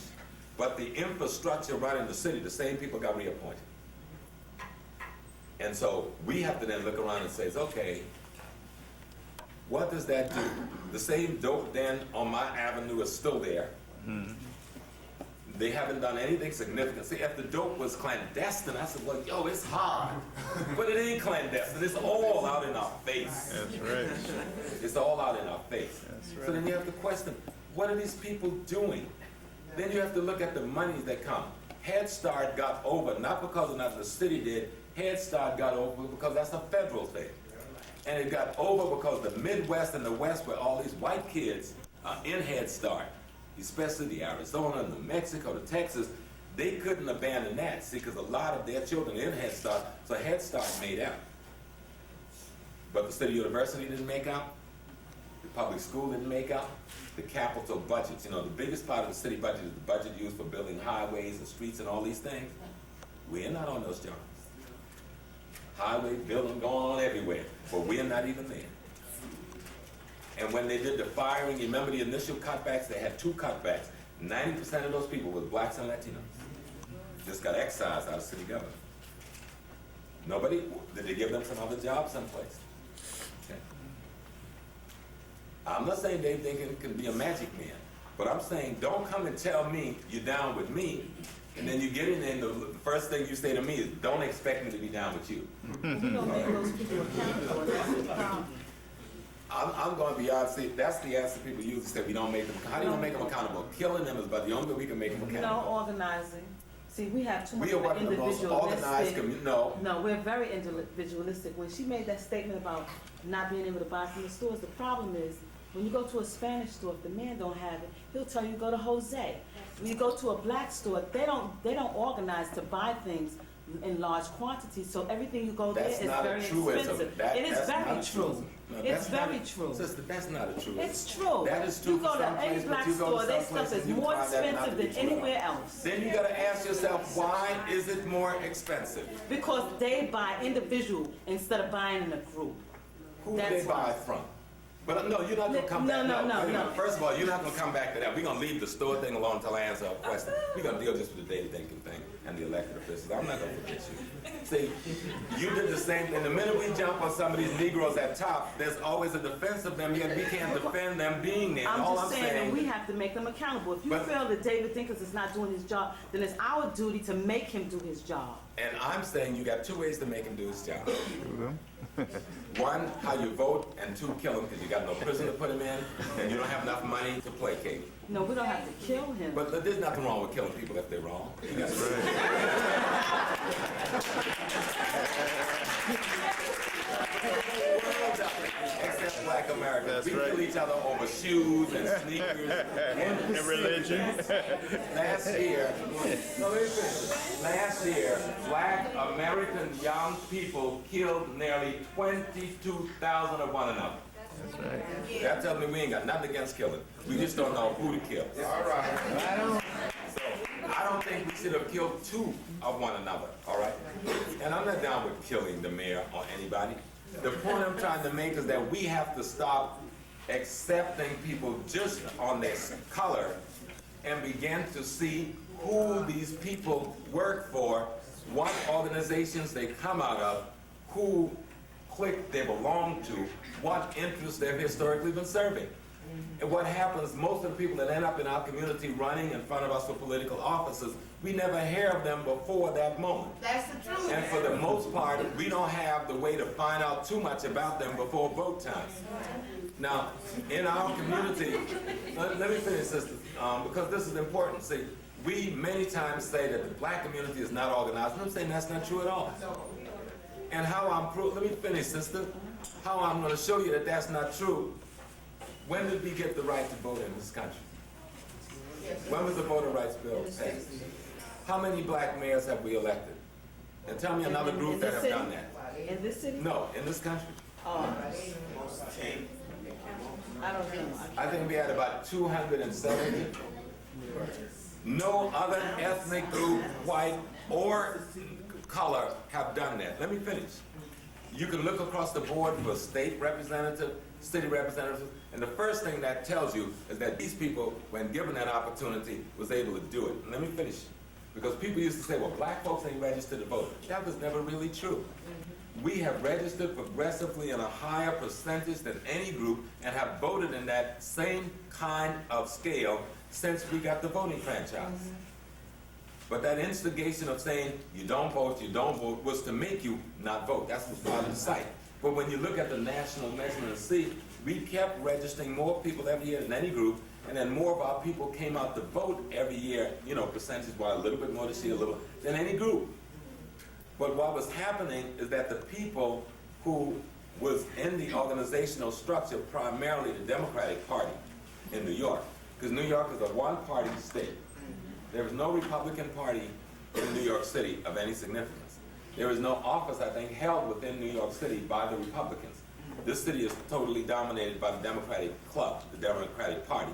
but the infrastructure running the city, the same people got reappointed. And so we have to then look around and say, okay, what does that do? The same dope den on my avenue is still there. They haven't done anything significant. See, if the dope was clandestine, I said, well, yo, it's hard. But it ain't clandestine. It's all out in our face. That's right. It's all out in our face. That's right. So then you have to question, what are these people doing? Then you have to look at the monies that come. Head Start got over, not because of nothing the city did. Head Start got over because that's a federal thing. And it got over because the Midwest and the West, where all these white kids are in Head Start, especially the Arizona, New Mexico, the Texas, they couldn't abandon that, see, because a lot of their children are in Head Start, so Head Start made out. But the City University didn't make out, the public school didn't make out, the capital budgets, you know, the biggest part of the city budget is the budget used for building highways and streets and all these things. We're not on those jobs. Highway building going on everywhere, but we're not even there. And when they did the firing, you remember the initial cutbacks? They had 2 cutbacks. 90% of those people were blacks and Latinos. Just got excised out of city government. Nobody, did they give them some other job someplace? Okay. I'm not saying Dave Dinkin can be a magic man, but I'm saying don't come and tell me you're down with me, and then you get in there and the first thing you say to me is, don't expect me to be down with you. We don't make those people accountable, that's the problem. I'm going to be honest, see, that's the answer people use to say we don't make them, how do you make them accountable? Killing them is about the only way we can make them accountable. No organizing. See, we have too much We are of one an of the most organized individualistic. no. No, we're very individualistic. When she made that statement about not being able to buy from the stores, the problem is, when you go to a Spanish store, if the man don't have it, he'll tell you go to Jose. When you go to a black store, they don't organize to buy things in large quantities, so everything you go there is very expensive. It is very true. It's very true. Sister, that's not a truth. It's true. That is true. You go to any black store, their stuff is more expensive than anywhere else. Then you gotta ask yourself, why is it more expensive? Because they buy individual instead of buying in a group. Who do That's they buy from? But no, you're not gonna come back. No. First of all, you're not gonna come back to that. We're gonna leave the store thing alone until I answer a question. We're gonna deal just with the daily thinking thing and the elected officials. I'm not gonna forget you. See, you did the same thing. The minute we jump on some of these Negroes at top, there's always a defense of them, yet we can't defend them being there. I'm All just I'm saying that saying, we have to make them accountable. If you But- feel that David Dinkins is not doing his job, then it's our duty to make him do his job. and I'm saying you got two ways to make him do his job. One, how you vote, and two, kill him because you got no prison to put him in, and you don't have enough money to placate him. No, we don't have to kill him. But there's nothing wrong with killing people if they're wrong. You got except Black Americans. That's We right. kill each other over shoes and sneakers and religion. Last year, last year, Black American young people killed nearly 22,000 of one another. That's right. That tells me we ain't got nothing against killing. We just don't know who to kill. All right. So I don't think we should have killed two of one another. All right. And I'm not down with killing the mayor or anybody. The point I'm trying to make is that we have to stop accepting people just on their color and begin to see who these people work for, what organizations they come out of, who clique they belong to, what interests they've historically been serving. And what happens, most of the people that end up in our community running in front of us for political offices, we never hear of them before that moment. That's the truth. And for the most part, we don't have the way to find out too much about them before vote time. Now, in our community, let me finish, sister, because this is important. See, we many times say that the Black community is not organized. I'm saying that's not true at all. And how let me finish, sister. How I'm going to show you that that's not true. When did we get the right to vote in this country? When was the voter rights bill passed? How many Black mayors have we elected? And tell me another group that have done that. In this city? No, in this country. Oh, I don't know. I think we had about 270. No other ethnic group, white or color, have done that. Let me finish. You can look across the board for state representative, city representatives, and the first thing that tells you is that these people, when given that opportunity, was able to do it. And let me finish. Because people used to say, well, Black folks ain't registered to vote. That was never really true. We have registered progressively in a higher percentage than any group and have voted in that same kind of scale since we got the voting franchise. But that instigation of saying you don't vote was to make you not vote. That's what's part of the site. But when you look at the national measurement and see, we kept registering more people every year than any group, and then more of our people came out to vote every year, percentage-wise, a little bit more this year, than any group. But what was happening is that the people who was in the organizational structure, primarily the Democratic Party in New York, because New York is a one-party state. There is no Republican Party in New York City of any significance. There is no office, I think, held within New York City by the Republicans. This city is totally dominated by the Democratic Club, the Democratic Party.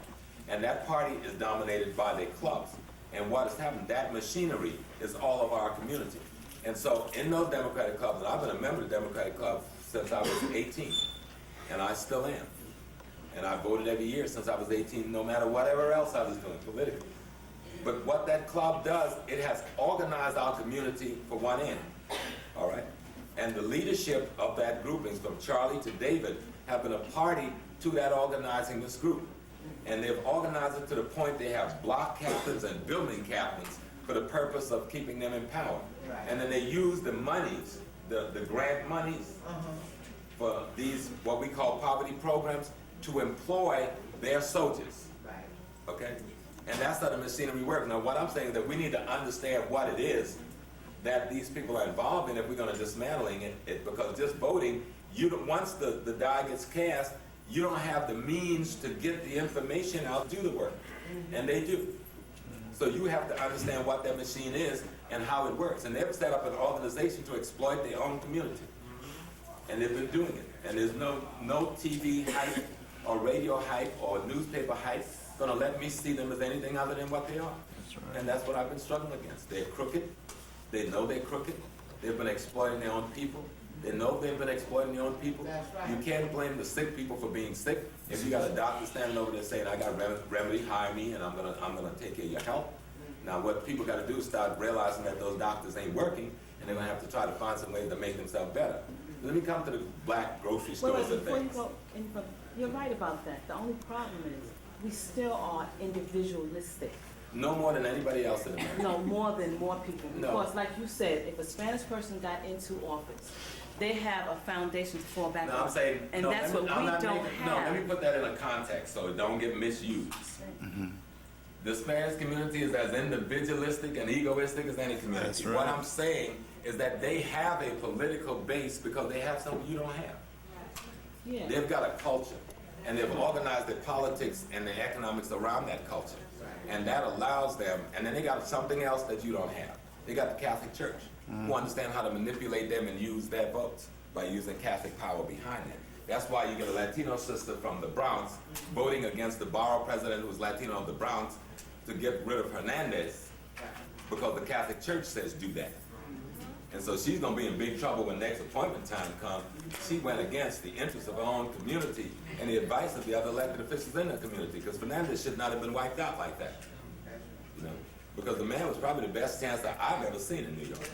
And that party is dominated by their clubs. And what has happened, that machinery is all of our community. And so in those Democratic clubs, and I've been a member of the Democratic Club since I was 18, and I still am. And I voted every year since I was 18, no matter whatever else I was doing politically. But what that club does, it has organized our community for one end, all right? And the leadership of that groupings, from Charlie to David, have been a party to that organizing this group. And they've organized it to the point they have block captains and building captains for the purpose of keeping them in power. And then they use the monies, the grant monies, for these, what we call poverty programs, to employ their soldiers, okay? And that's how the machinery works. Now, what I'm saying is that we need to understand what it is that these people are involved in if we're going to dismantling it, because just voting, once the die gets cast, you don't have the means to get the information out to do the work, and they do. So you have to understand what that machine is and how it works. And they've set up an organization to exploit their own community, and they've been doing it. And there's no TV hype or radio hype or newspaper hype gonna let me see them as anything other than what they are. That's right. And that's what I've been struggling against. They're crooked. They know they're crooked. They've been exploiting their own people. They know they've been exploiting their own people. That's right. You can't blame the sick people for being sick. If you got a doctor standing over there saying, I got remedy, hire me, and I'm gonna take care of your health. Now, what people gotta do is start realizing that those doctors ain't working, and they're gonna have to try to find some ways to make themselves better. Let me come to the black grocery stores and Before you things. go any further, you're right about that. The only problem is, we still are individualistic. No more than anybody else in America. No, more people. No. Because like you said, if a Spanish person got into office, they have a foundation to fall back No, on. I'm saying, And no, that's let me- what I'm we not don't making- No, let have. me put that in a context so it don't get misused. The Spanish community is as individualistic and egoistic as any community. That's What right. I'm saying is that they have a political base because they have something you don't have. Yeah. They've got a culture, and they've organized their politics and their economics around that culture. And that allows them, and then they got something else that you don't have. They got the Catholic Church, who understand how to manipulate them and use their votes by using Catholic power behind it. That's why you get a Latino sister from the Bronx voting against the borough president who's Latino of the Bronx to get rid of Hernandez because the Catholic Church says do that. And so she's gonna be in big trouble when next appointment time comes. She went against the interests of her own community and the advice of the other elected officials in the community, because Fernandez should not have been wiped out like that. You know, because the man was probably the best chancellor I've ever seen in New York.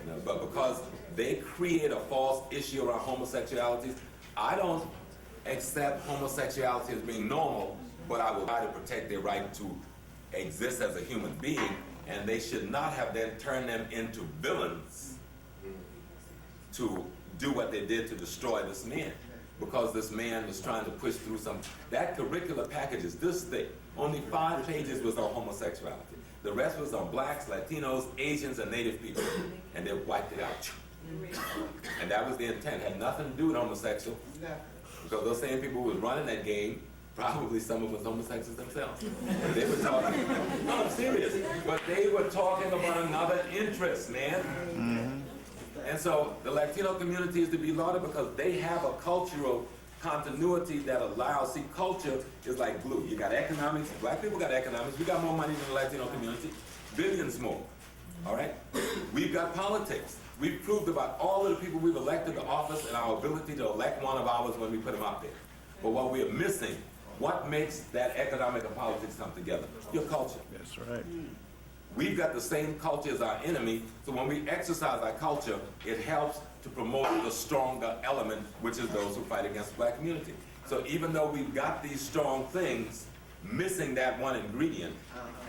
You know, but because they create a false issue around homosexuality, I don't accept homosexuality as being normal, but I will try to protect their right to exist as a human being, and they should not have then turned them into villains to do what they did to destroy this man, because this man was trying to push through that curricular package is this thick. Only 5 pages was on homosexuality. The rest was on blacks, Latinos, Asians, and Native people, and they wiped it out. And that was the intent. Had nothing to do with homosexual, because those same people who was running that game, probably some of them was homosexuals themselves. But they were talking, no, I'm serious, but they were talking about another interest, man. And so the Latino community is to be lauded because they have a cultural continuity that allows, see, culture is like glue. You got economics, black people got economics, we got more money than the Latino community, billions more, all right? We've got politics. We've proved about all of the people we've elected to office and our ability to elect one of ours when we put them up there. But what we are missing, what makes that economic and politics come together? Your culture. That's right. We've got the same culture as our enemy, so when we exercise our culture, it helps to promote the stronger element, which is those who fight against the black community. So even though we've got these strong things, missing that one ingredient,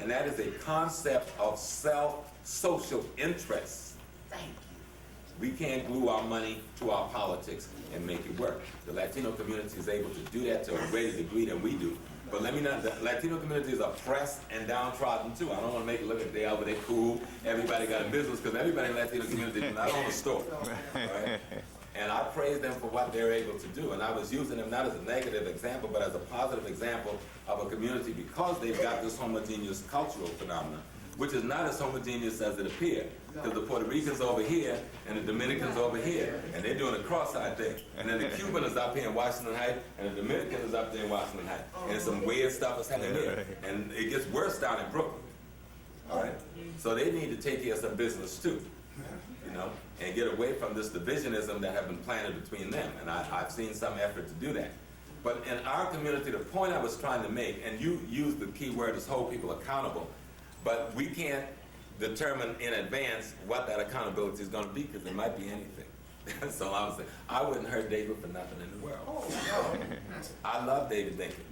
and that is a concept of self-social interest. We can't glue our money to our politics and make it work. The Latino community is able to do that to a greater degree than we do. But let me not, the Latino community is oppressed and downtrodden too. I don't want to make it look like they are, but they're cool. Everybody got a business, because everybody in the Latino community does not own a store. Right? And I praise them for what they're able to do. And I was using them not as a negative example, but as a positive example of a community, because they've got this homogeneous cultural phenomenon, which is not as homogeneous as it appears. Because the Puerto Ricans over here and the Dominicans over here, and they're doing a cross-eyed thing. And then the Cuban is up here in Washington Heights, and the Dominican is up there in Washington Heights. And some weird stuff is happening here. And it gets worse down in Brooklyn. All right? So they need to take care of some business too, you know, and get away from this divisionism that have been planted between them. And I've seen some effort to do that. But in our community, the point I was trying to make, and you used the key word is hold people accountable, but we can't determine in advance what that accountability is going to be, because it might be anything. That's all I was saying. I wouldn't hurt David for nothing in the world. I love David Lincoln,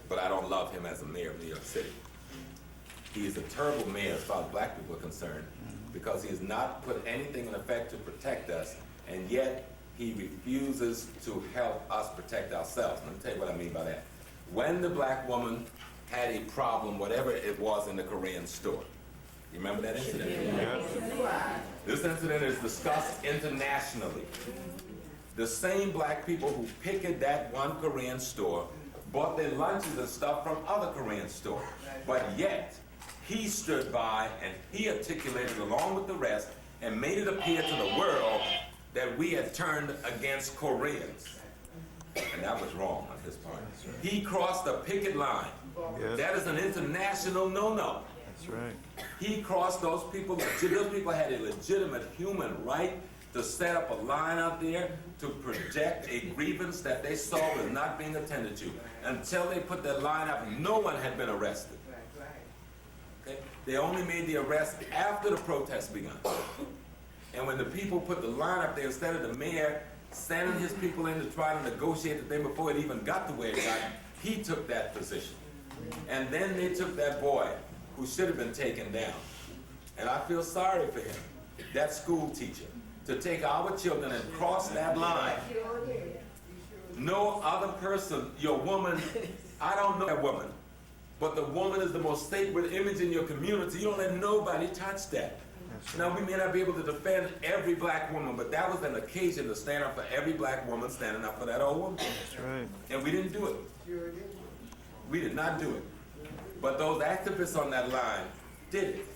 but I don't love him as a mayor of New York City. He is a terrible mayor as far as black people are concerned, because he has not put anything in effect to protect us, and yet he refuses to help us protect ourselves. Let me tell you what I mean by that. When the black woman had a problem, whatever it was, in the Korean store. You remember that incident? Yeah. This incident is discussed internationally. The same black people who picketed that one Korean store bought their lunches and stuff from other Korean stores. But yet, he stood by and he articulated along with the rest and made it appear to the world that we had turned against Koreans. And that was wrong on his part. He crossed the picket line. Yes. That is an international no-no. That's right. He crossed those people. Those people had a legitimate human right to set up a line out there to project a grievance that they saw was not being attended to. Until they put that line up, no one had been arrested. Okay? They only made the arrest after the protest began. And when the people put the line up there, instead of the mayor sending his people in to try to negotiate the thing before it even got to where it got, he took that position. And then they took that boy who should have been taken down. And I feel sorry for him, that school teacher, to take our children and cross that line. No other person, your woman, I don't know that woman, but the woman is the most sacred image in your community. You don't let nobody touch that. Now, we may not be able to defend every black woman, but that was an occasion to stand up for every black woman standing up for that old woman. That's right. And we didn't do it. We did not do it. But those activists on that line did it.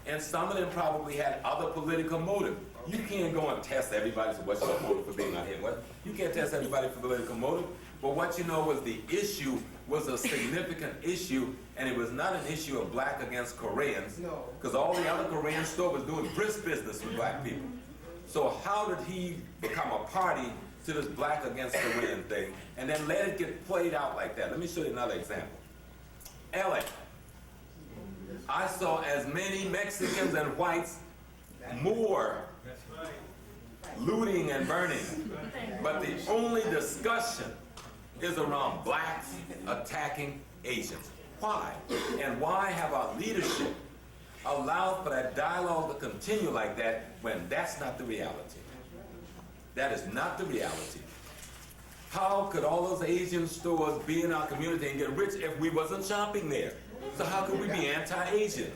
And some of them probably had other political motive. You can't go and test everybody for what's your motive for being out here. What? You can't test everybody for political motive. But what you know was the issue was a significant issue, and it was not an issue of black against Koreans, because all the other Korean store was doing brisk business with black people. So how did he become a party to this black against Korean thing, and then let it get played out like that? Let me show you another example. LA. I saw as many Mexicans and whites, more looting and burning. But the only discussion is around blacks attacking Asians. Why? And why have our leadership allowed for that dialogue to continue like that when that's not the reality? That is not the reality. How could all those Asian stores be in our community and get rich if we wasn't shopping there? So how could we be anti-Asian?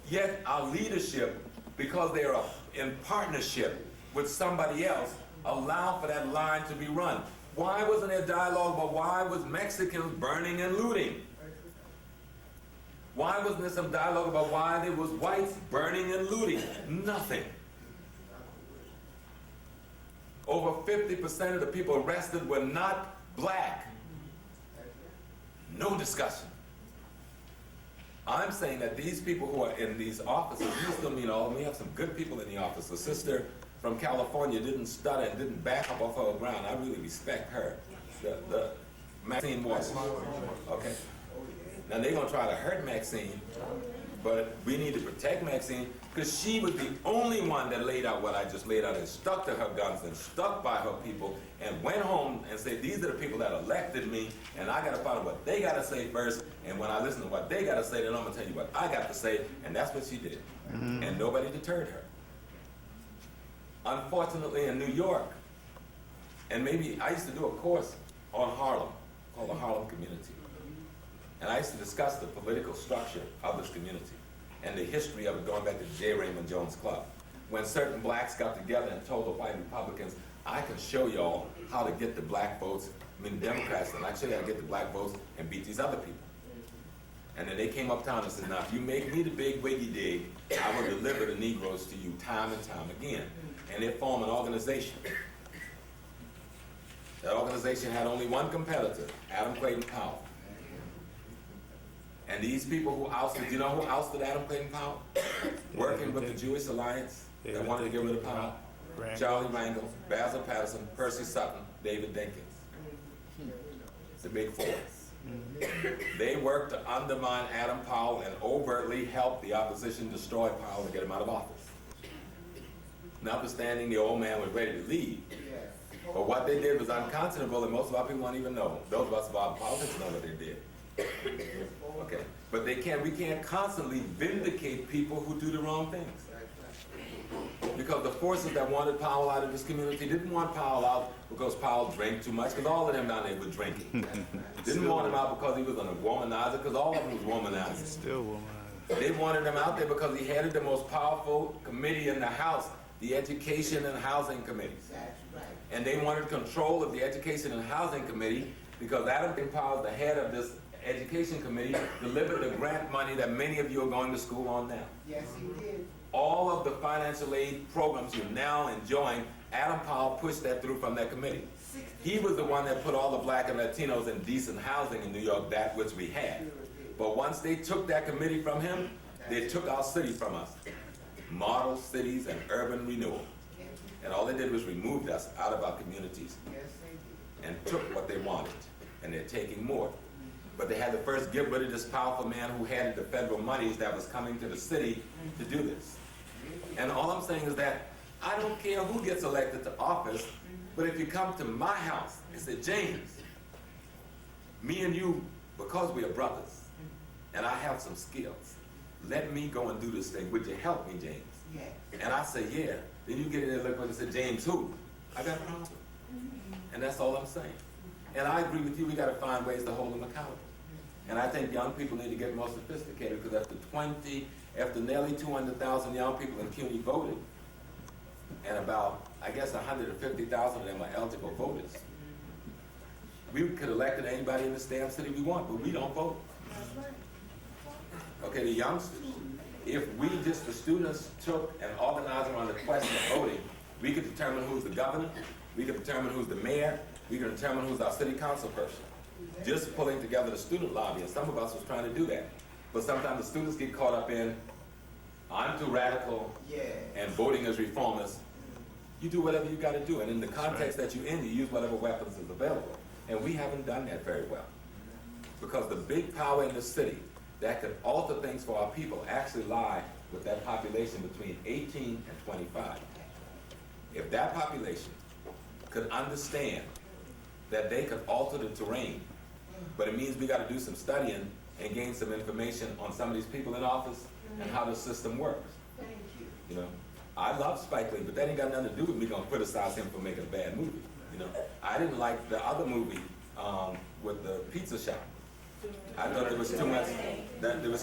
Yet our leadership, because they are in partnership with somebody else, allow for that line to be run. Why wasn't there dialogue about why was Mexicans burning and looting? Why wasn't there some dialogue about why there was whites burning and looting? Nothing. Over 50% of the people arrested were not black. No discussion. I'm saying that these people who are in these offices, you still mean all, we have some good people in the office. The sister from California didn't stutter and didn't back up off her ground. I really respect her. The Maxine Morris. Okay. Now they're gonna try to hurt Maxine, but we need to protect Maxine because she was the only one that laid out what I just laid out and stuck to her guns and stuck by her people and went home and said, these are the people that elected me and I gotta follow what they gotta say first, and when I listen to what they gotta say, then I'm gonna tell you what I got to say, and that's what she did. And nobody deterred her. Unfortunately in New York, and maybe I used to do a course on Harlem called the Harlem Community. And I used to discuss the political structure of this community and the history of it going back to J. Raymond Jones Club. When certain blacks got together and told the white Republicans, I can show y'all how to get the black votes, the Democrats, and I can show you how to get the black votes and beat these other people. And then they came uptown and said, now if you make me the big wiggy dig, I will deliver the Negroes to you time and time again. And they formed an organization. That organization had only one competitor, Adam Clayton Powell. And these people who ousted, you know who ousted Adam Clayton Powell? Working with the Jewish Alliance that wanted to get rid of Powell. Charlie Rangel, Basil Patterson, Percy Sutton, David Dinkins. The big four. They worked to undermine Adam Powell and overtly help the opposition destroy Powell and get him out of office. Notwithstanding, the old man was ready to leave. But what they did was unconscionable, and most of our people don't even know. Those of us involved in politics know what they did. Okay, but we can't constantly vindicate people who do the wrong things. Because the forces that wanted Powell out of this community didn't want Powell out because Powell drank too much, because all of them down there were drinking. Didn't want him out because he was a womanizer, because all of them was womanizers. Still womanizer. They wanted him out there because he headed the most powerful committee in the House, the Education and Housing Committee. And they wanted control of the Education and Housing Committee because Adam Powell, the head of this Education Committee, delivered the grant money that many of you are going to school on now. Yes, he did. All of the financial aid programs you're now enjoying, Adam Powell pushed that through from that committee. He was the one that put all the black and Latinos in decent housing in New York, that which we had. But once they took that committee from him, they took our city from us. model cities and urban renewal. And all they did was remove us out of our communities Yes, they did. and took what they wanted, and they're taking more. But they had to first get rid of this powerful man who had the federal monies that was coming to the city to do this. And all I'm saying is that I don't care who gets elected to office, but if you come to my house and say, James, me and you, because we are brothers, and I have some skills, let me go and do this thing. Would you help me, James? Yes. And I say, yeah. Then you get in there and look and say, James who? I got a problem. And that's all I'm saying. And I agree with you, we gotta find ways to hold them accountable. And I think young people need to get more sophisticated, because after nearly 200,000 young people in CUNY voted, and about, I guess, 150,000 of them are eligible voters, we could elect anybody in this damn city we want, but we don't vote. Okay, the youngsters. If we just, the students, took and organized around the question of voting, we could determine who's the governor, we could determine who's the mayor, we could determine who's our city council person. Just pulling together the student lobby, and some of us was trying to do that. But sometimes the students get caught up in, I'm too radical, Yeah. and voting as reformers. You do whatever you gotta do, and in the context that you're in, you use whatever weapons is available. And we haven't done that very well. Because the big power in the city that could alter things for our people actually lie with that population between 18 and 25. If that population could understand that they could alter the terrain, but it means we gotta do some studying and gain some information on some of these people in office and how the system works. Thank you. You know, I love Spike Lee, but that ain't got nothing to do with me gonna criticize him for making a bad movie. You know, I didn't like the other movie with the pizza shop. I thought there was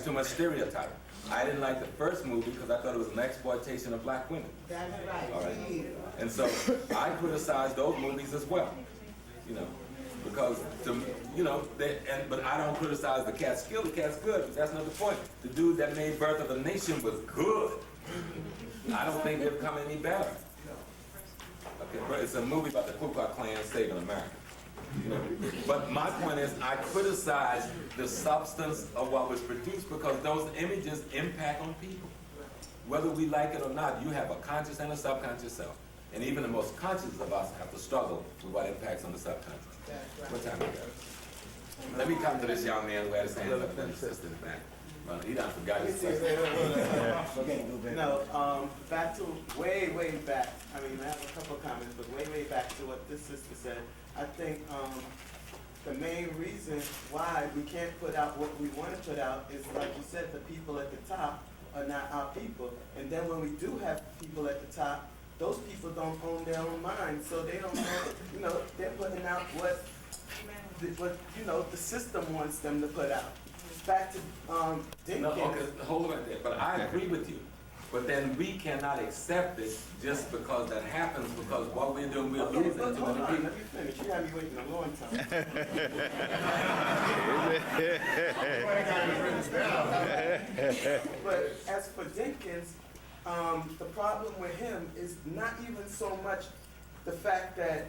too much stereotype. I didn't like the first movie because I thought it was an exploitation of black women. That's right. All right. Yeah. And so I criticized those movies as well. You know, because but I don't criticize the cat's skill. The cat's good, but that's not the point. The dude that made Birth of a Nation was good. I don't think they've come any better. Okay, but it's a movie about the Ku Klux Klan saving America. You know? But my point is, I criticize the substance of what was produced because those images impact on people. Whether we like it or not, you have a conscious and a subconscious self. And even the most conscious of us have to struggle with what impacts on the subconscious. What time is it? Let me come to this young man who had his hand up and his sister in the back. Well, he done forgot his question. No, back to way back. I mean, I have a couple of comments, but way back to what this sister said. I think the main reason why we can't put out what we want to put out is, like you said, the people at the top are not our people. And then when we do have people at the top, those people don't own their own minds, so they don't know, they're putting out what the system wants them to put out. Back to Dinkins. No, okay, hold on right there. But I agree with you. But then we cannot accept it just because that happens, because what we're doing, we're losing But too hold many on, people. let me finish. You have me waiting a long time. But as for Dinkins, the problem with him is not even so much the fact that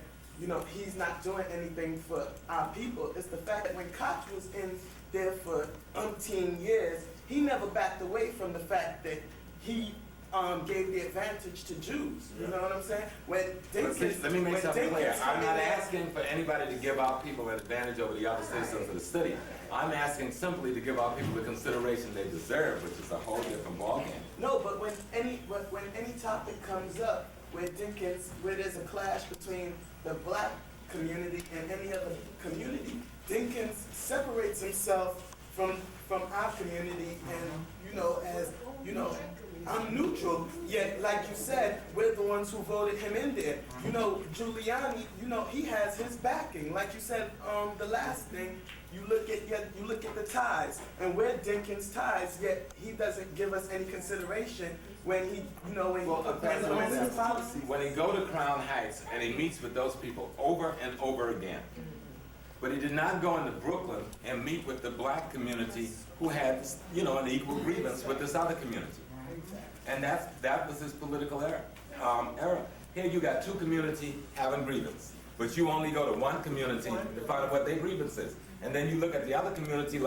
he's not doing anything for our people. It's the fact that when Koch was in there for umpteen years, he never backed away from the fact that he gave the advantage to Jews. You know what I'm saying? When Dinkins, Let me make something clear. Dinkins I'm came not in there- asking for anybody to give our people an advantage over the other citizens of the city. I'm asking simply to give our people the consideration they deserve, which is a whole different ballgame. No, but when any topic comes up where there's a clash between the black community and any other community, Dinkins separates himself from our community and, I'm neutral, yet like you said, we're the ones who voted him in there. Giuliani, he has his backing. Like you said, the last thing, you look at the ties, and we're Dinkins ties, yet he doesn't give us any consideration when he implements his policy. When he go to Crown Heights and he meets with those people over and over again, but he did not go into Brooklyn and meet with the black community who had, an equal grievance with this other community. And that was his political error. Here you got two communities having grievance, but you only go to one community to find out what their grievance is. And then you look at the other community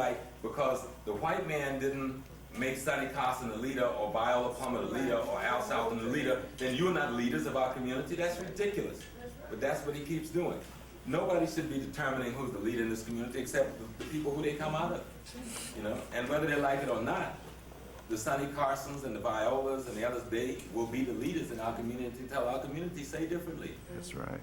because the white man didn't make Sonny Carson the leader, or Viola Plummer the leader, or Al Sharpton the leader, then you're not leaders of our community. That's ridiculous. But that's what he keeps doing. Nobody should be determining who's the leader in this community except the people who they come out of. You know, and whether they like it or not, the Sonny Carsons and the Violas and the others, they will be the leaders in our community until our community say differently. That's right.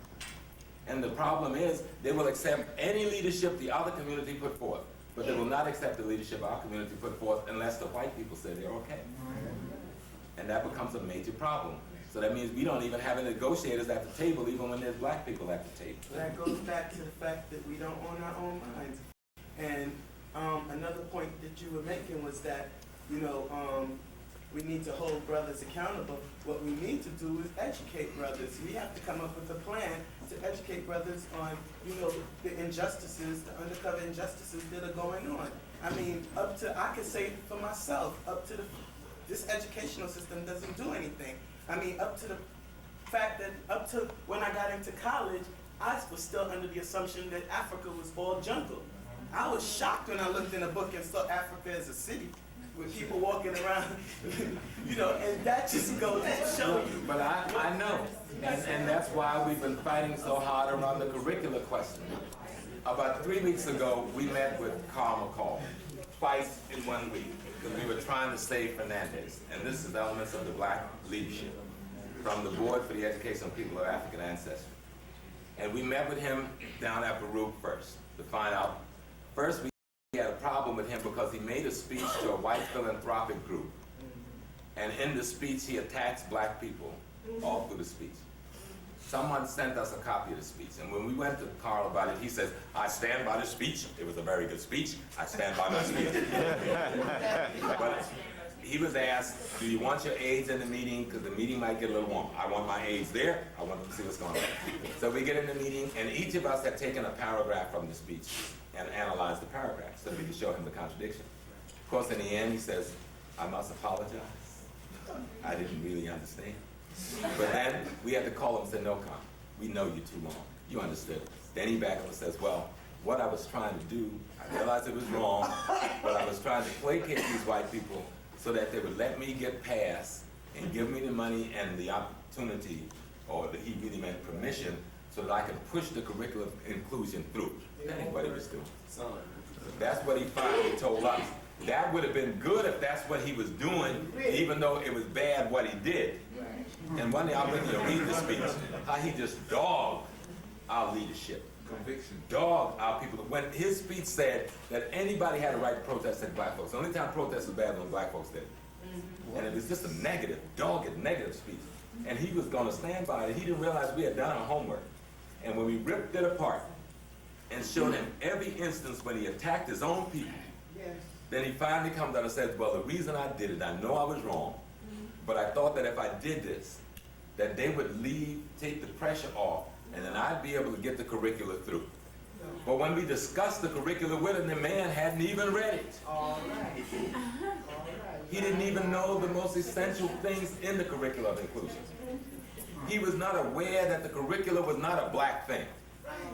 And the problem is, they will accept any leadership the other community put forth, but they will not accept the leadership our community put forth unless the white people say they're okay. And that becomes a major problem. So that means we don't even have any negotiators at the table, even when there's black people at the table. That goes back to the fact that we don't own our own minds. And another point that you were making was that, you know, we need to hold brothers accountable. What we need to do is educate brothers. We have to come up with a plan to educate brothers on, you know, the injustices, the undercover injustices that are going on. I mean, I can say for myself, this educational system doesn't do anything. I mean, up to the fact that up to when I got into college, I was still under the assumption that Africa was all jungle. I was shocked when I looked in a book and saw Africa as a city with people walking around, you know, and that just goes to show you. But I know, and that's why we've been fighting so hard around the curricular question. About 3 weeks ago, we met with Carl McCall, twice in 1 week, because we were trying to save Fernandez. And this is elements of the black leadership from the Board for the Education of People of African Ancestry. And we met with him down at Baruch first to find out. First, we had a problem with him because he made a speech to a white philanthropic group. And in the speech, he attacks black people all through the speech. Someone sent us a copy of the speech, and when we went to Carl about it, he says, I stand by the speech. It was a very good speech. I stand by my speech. But he was asked, do you want your aides in the meeting? Because the meeting might get a little warm. I want my aides there. I want them to see what's going on. So we get in the meeting, and each of us had taken a paragraph from the speech and analyzed the paragraph so we could show him the contradiction. Of course, in the end, he says, I must apologize. I didn't really understand. But then we had to call him and say, no, Con, we know you too long. You understood. Then he back up and says, well, what I was trying to do, I realized it was wrong, but I was trying to placate these white people so that they would let me get past and give me the money and the opportunity, or that he really meant permission, so that I could push the curriculum inclusion through. That ain't what he was doing. That's what he finally told us. That would have been good if that's what he was doing, even though it was bad what he did. And one day I'll bring you to read the speech, how he just dogged our leadership. Conviction. Dogged our people. When his speech said that anybody had a right to protest at black folks, the only time protest was bad when black folks did. And it was just a negative, dogged, negative speech. And he was going to stand by it. He didn't realize we had done our homework. And when we ripped it apart and showed him every instance when he attacked his own people, then he finally comes out and says, well, the reason I did it, I know I was wrong, but I thought that if I did this, that they would take the pressure off, and then I'd be able to get the curricula through. But when we discussed the curricula with him, the man hadn't even read it. He didn't even know the most essential things in the curricula of inclusion. He was not aware that the curricula was not a black thing.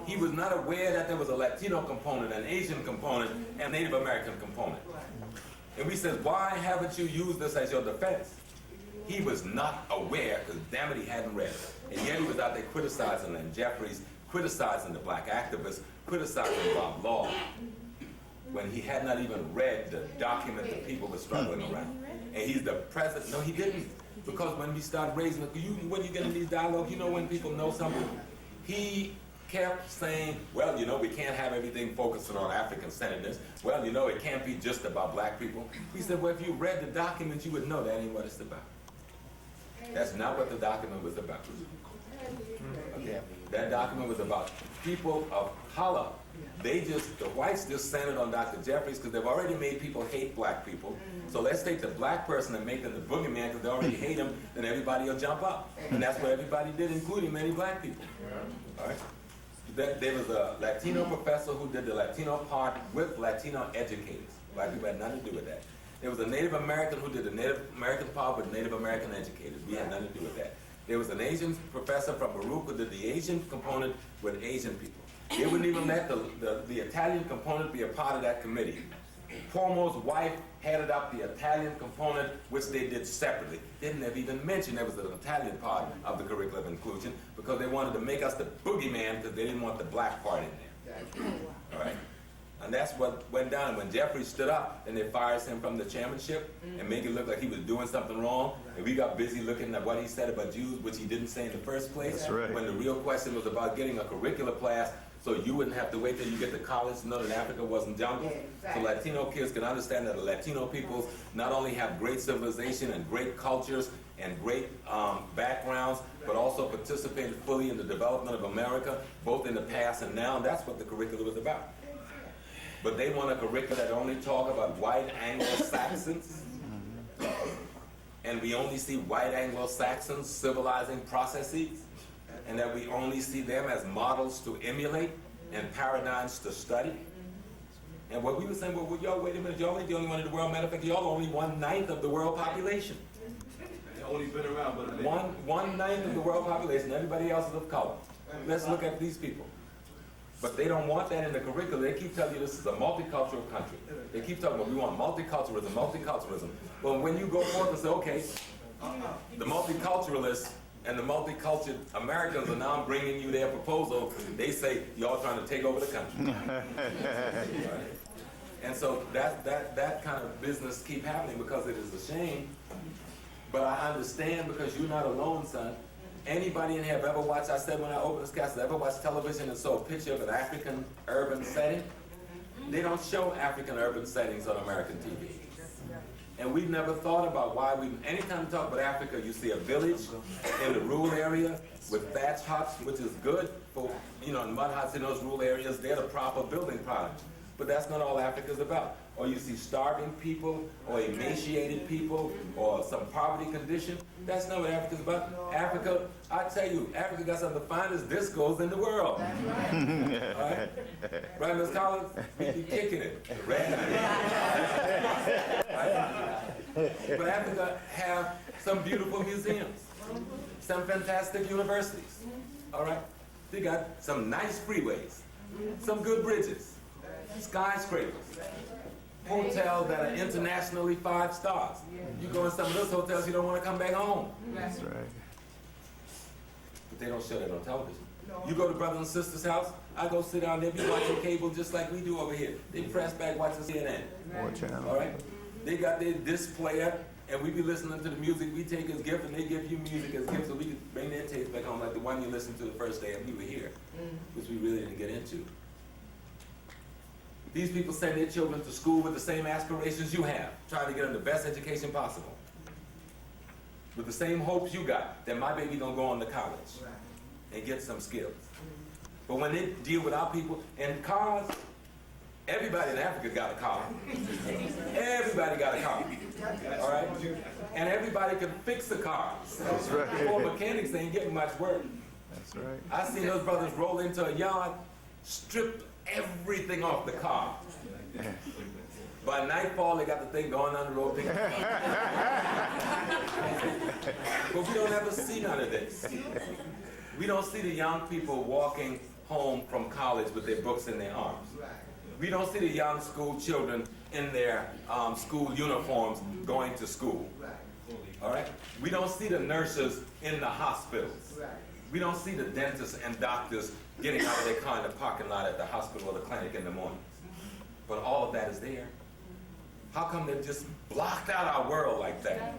He was not aware that there was a Latino component, an Asian component, and a Native American component. And we said, why haven't you used this as your defense? He was not aware, because damn it, he hadn't read it. And yet he was out there criticizing Len Jeffries, criticizing the black activists, criticizing Bob Law, when he had not even read the document that people were struggling around. And he's the president. No, he didn't. Because when we start raising, when you get in these dialogues, you know when people know something? He kept saying, well, you know, we can't have everything focusing on African-centeredness. Well, you know, it can't be just about black people. We said, well, if you read the document, you would know that ain't what it's about. That's not what the document was about. Okay. That document was about people of color. The whites just centered on Dr. Jeffries because they've already made people hate black people. So let's take the black person and make them the boogeyman because they already hate him, then everybody will jump up. And that's what everybody did, including many black people. All right? There was a Latino professor who did the Latino part with Latino educators. Black people had nothing to do with that. There was a Native American who did the Native American part with Native American educators. We had nothing to do with that. There was an Asian professor from Baruch who did the Asian component with Asian people. They wouldn't even let the Italian component be a part of that committee. Cuomo's wife headed up the Italian component, which they did separately. Didn't have even mention there was an Italian part of the curriculum inclusion because they wanted to make us the boogeyman because they didn't want the black part in there. All right? And that's what went down. And when Jeffrey stood up, then they fired him from the chairmanship and made it look like he was doing something wrong. And we got busy looking at what he said about Jews, which he didn't say in the first place. That's right. When the real question was about getting a curricular class so you wouldn't have to wait till you get to college to know that Africa wasn't jungle. Yeah, exactly. So Latino kids can understand that the Latino peoples not only have great civilization and great cultures and great backgrounds, but also participated fully in the development of America, both in the past and now. And that's what the curriculum is about. But they want a curriculum that only talk about white Anglo-Saxons. And we only see white Anglo-Saxons civilizing processes. And that we only see them as models to emulate and paradigms to study. And what we were saying, well, y'all, wait a minute, y'all ain't the only one in the world. Matter of fact, y'all are only 1/9 of the world population. They only been around, but they... 1/9 of the world population. Everybody else is of color. Let's look at these people. But they don't want that in the curriculum. They keep telling you this is a multicultural country. They keep talking about we want multiculturalism. But when you go forth and say, okay, the multiculturalists and the multicultural Americans are now bringing you their proposal, they say, y'all trying to take over the country. Right? And so that kind of business keep happening because it is a shame. But I understand because you're not alone, son. Anybody in here have ever watched, I said when I opened this castle, ever watched television and saw a picture of an African urban setting? They don't show African urban settings on American TV. And we've never thought about why anytime we talk about Africa, you see a village in the rural area with thatch huts, which is good for, mud huts in those rural areas. They're the proper building product. But that's not all Africa's about. Or you see starving people, or emaciated people, or some poverty condition. That's not what Africa's about. Africa, I tell you, Africa got some of the finest discos in the world. Right? All right? Right, Ms. Collins? We be kicking it. Right? But Africa have some beautiful museums, some fantastic universities. All right? They got some nice freeways, some good bridges, skyscrapers, hotels that are internationally 5 stars. You go in some of those hotels, you don't want to come back home. That's right. But they don't show that on television. You go to brother and sister's house, I go sit down there, be watching cable just like we do over here. They press back watching CNN. All right? They got their disc player, and we be listening to the music we take as gift, and they give you music as gift, so we can bring their taste back home, like the one you listened to the first day and we were here, which we really didn't get into. These people send their children to school with the same aspirations you have, trying to get them the best education possible. With the same hopes you got, that my baby gonna go on to college and get some skills. But when they deal with our people, and cars, everybody in Africa got a car. Everybody got a car, all right? And everybody can fix a car. That's right. Before mechanics ain't getting much work. That's right. I seen those brothers roll into a yard, strip everything off the car. By nightfall, they got the thing going on the road. But we don't ever see none of this. We don't see the young people walking home from college with their books in their arms. We don't see the young school children in their school uniforms going to school. All right? We don't see the nurses in the hospitals. We don't see the dentists and doctors getting out of their car in the parking lot at the hospital or the clinic in the morning. But all of that is there. How come they've just blocked out our world like that?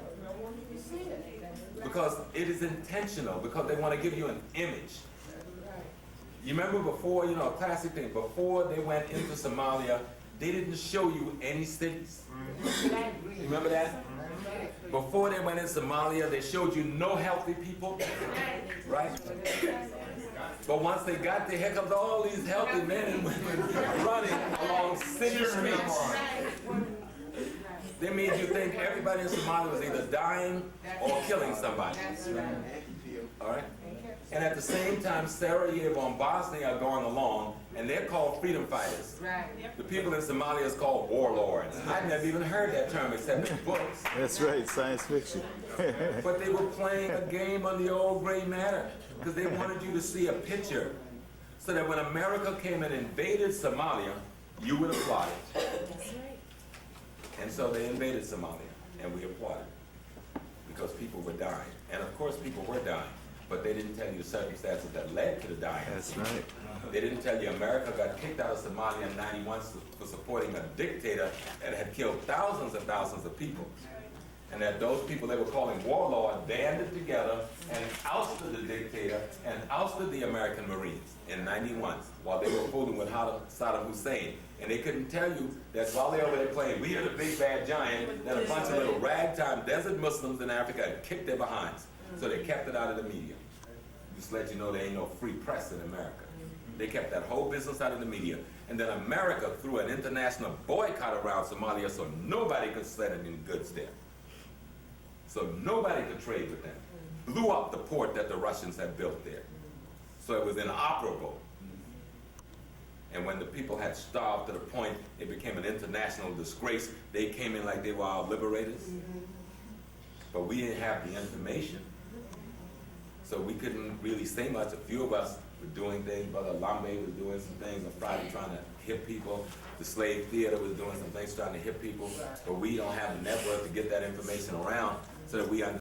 Because it is intentional, because they want to give you an image. You remember before, a classic thing, before they went into Somalia, they didn't show you any cities. You remember that? Before they went in Somalia, they showed you no healthy people, right? But once they got there, here comes all these healthy men and women running along city streets. They made you think everybody in Somalia was either dying or killing somebody. All right? And at the same time, Sarajevo and Bosnia are going along, and they're called freedom fighters. The people in Somalia is called warlords. I've never even heard that term except in books. That's right, science fiction. But they were playing a game on the old gray matter because they wanted you to see a picture so that when America came and invaded Somalia, you would applaud it. And so they invaded Somalia, and we applauded because people were dying. And of course people were dying, but they didn't tell you the circumstances that led to the dying. That's right. They didn't tell you America got kicked out of Somalia in '91 for supporting a dictator that had killed thousands of people. And that those people they were calling warlords banded together and ousted the dictator and ousted the American Marines in '91 while they were fooling with Saddam Hussein. And they couldn't tell you that while they were over there playing, we are the big bad giant, that a bunch of little ragtime desert Muslims in Africa had kicked their behinds. So they kept it out of the media. Just to let you know there ain't no free press in America. They kept that whole business out of the media. And then America threw an international boycott around Somalia so nobody could send any goods there. So nobody could trade with them. Blew up the port that the Russians had built there. So it was inoperable. And when the people had starved to the point it became an international disgrace, they came in like they were our liberators. But we didn't have the information. So we couldn't really say much. A few of us were doing things. Brother Lambe was doing some things on Friday trying to hit people. The Slave Theater was doing some things trying to hit people. But we don't have the network to get that information around so that we understand.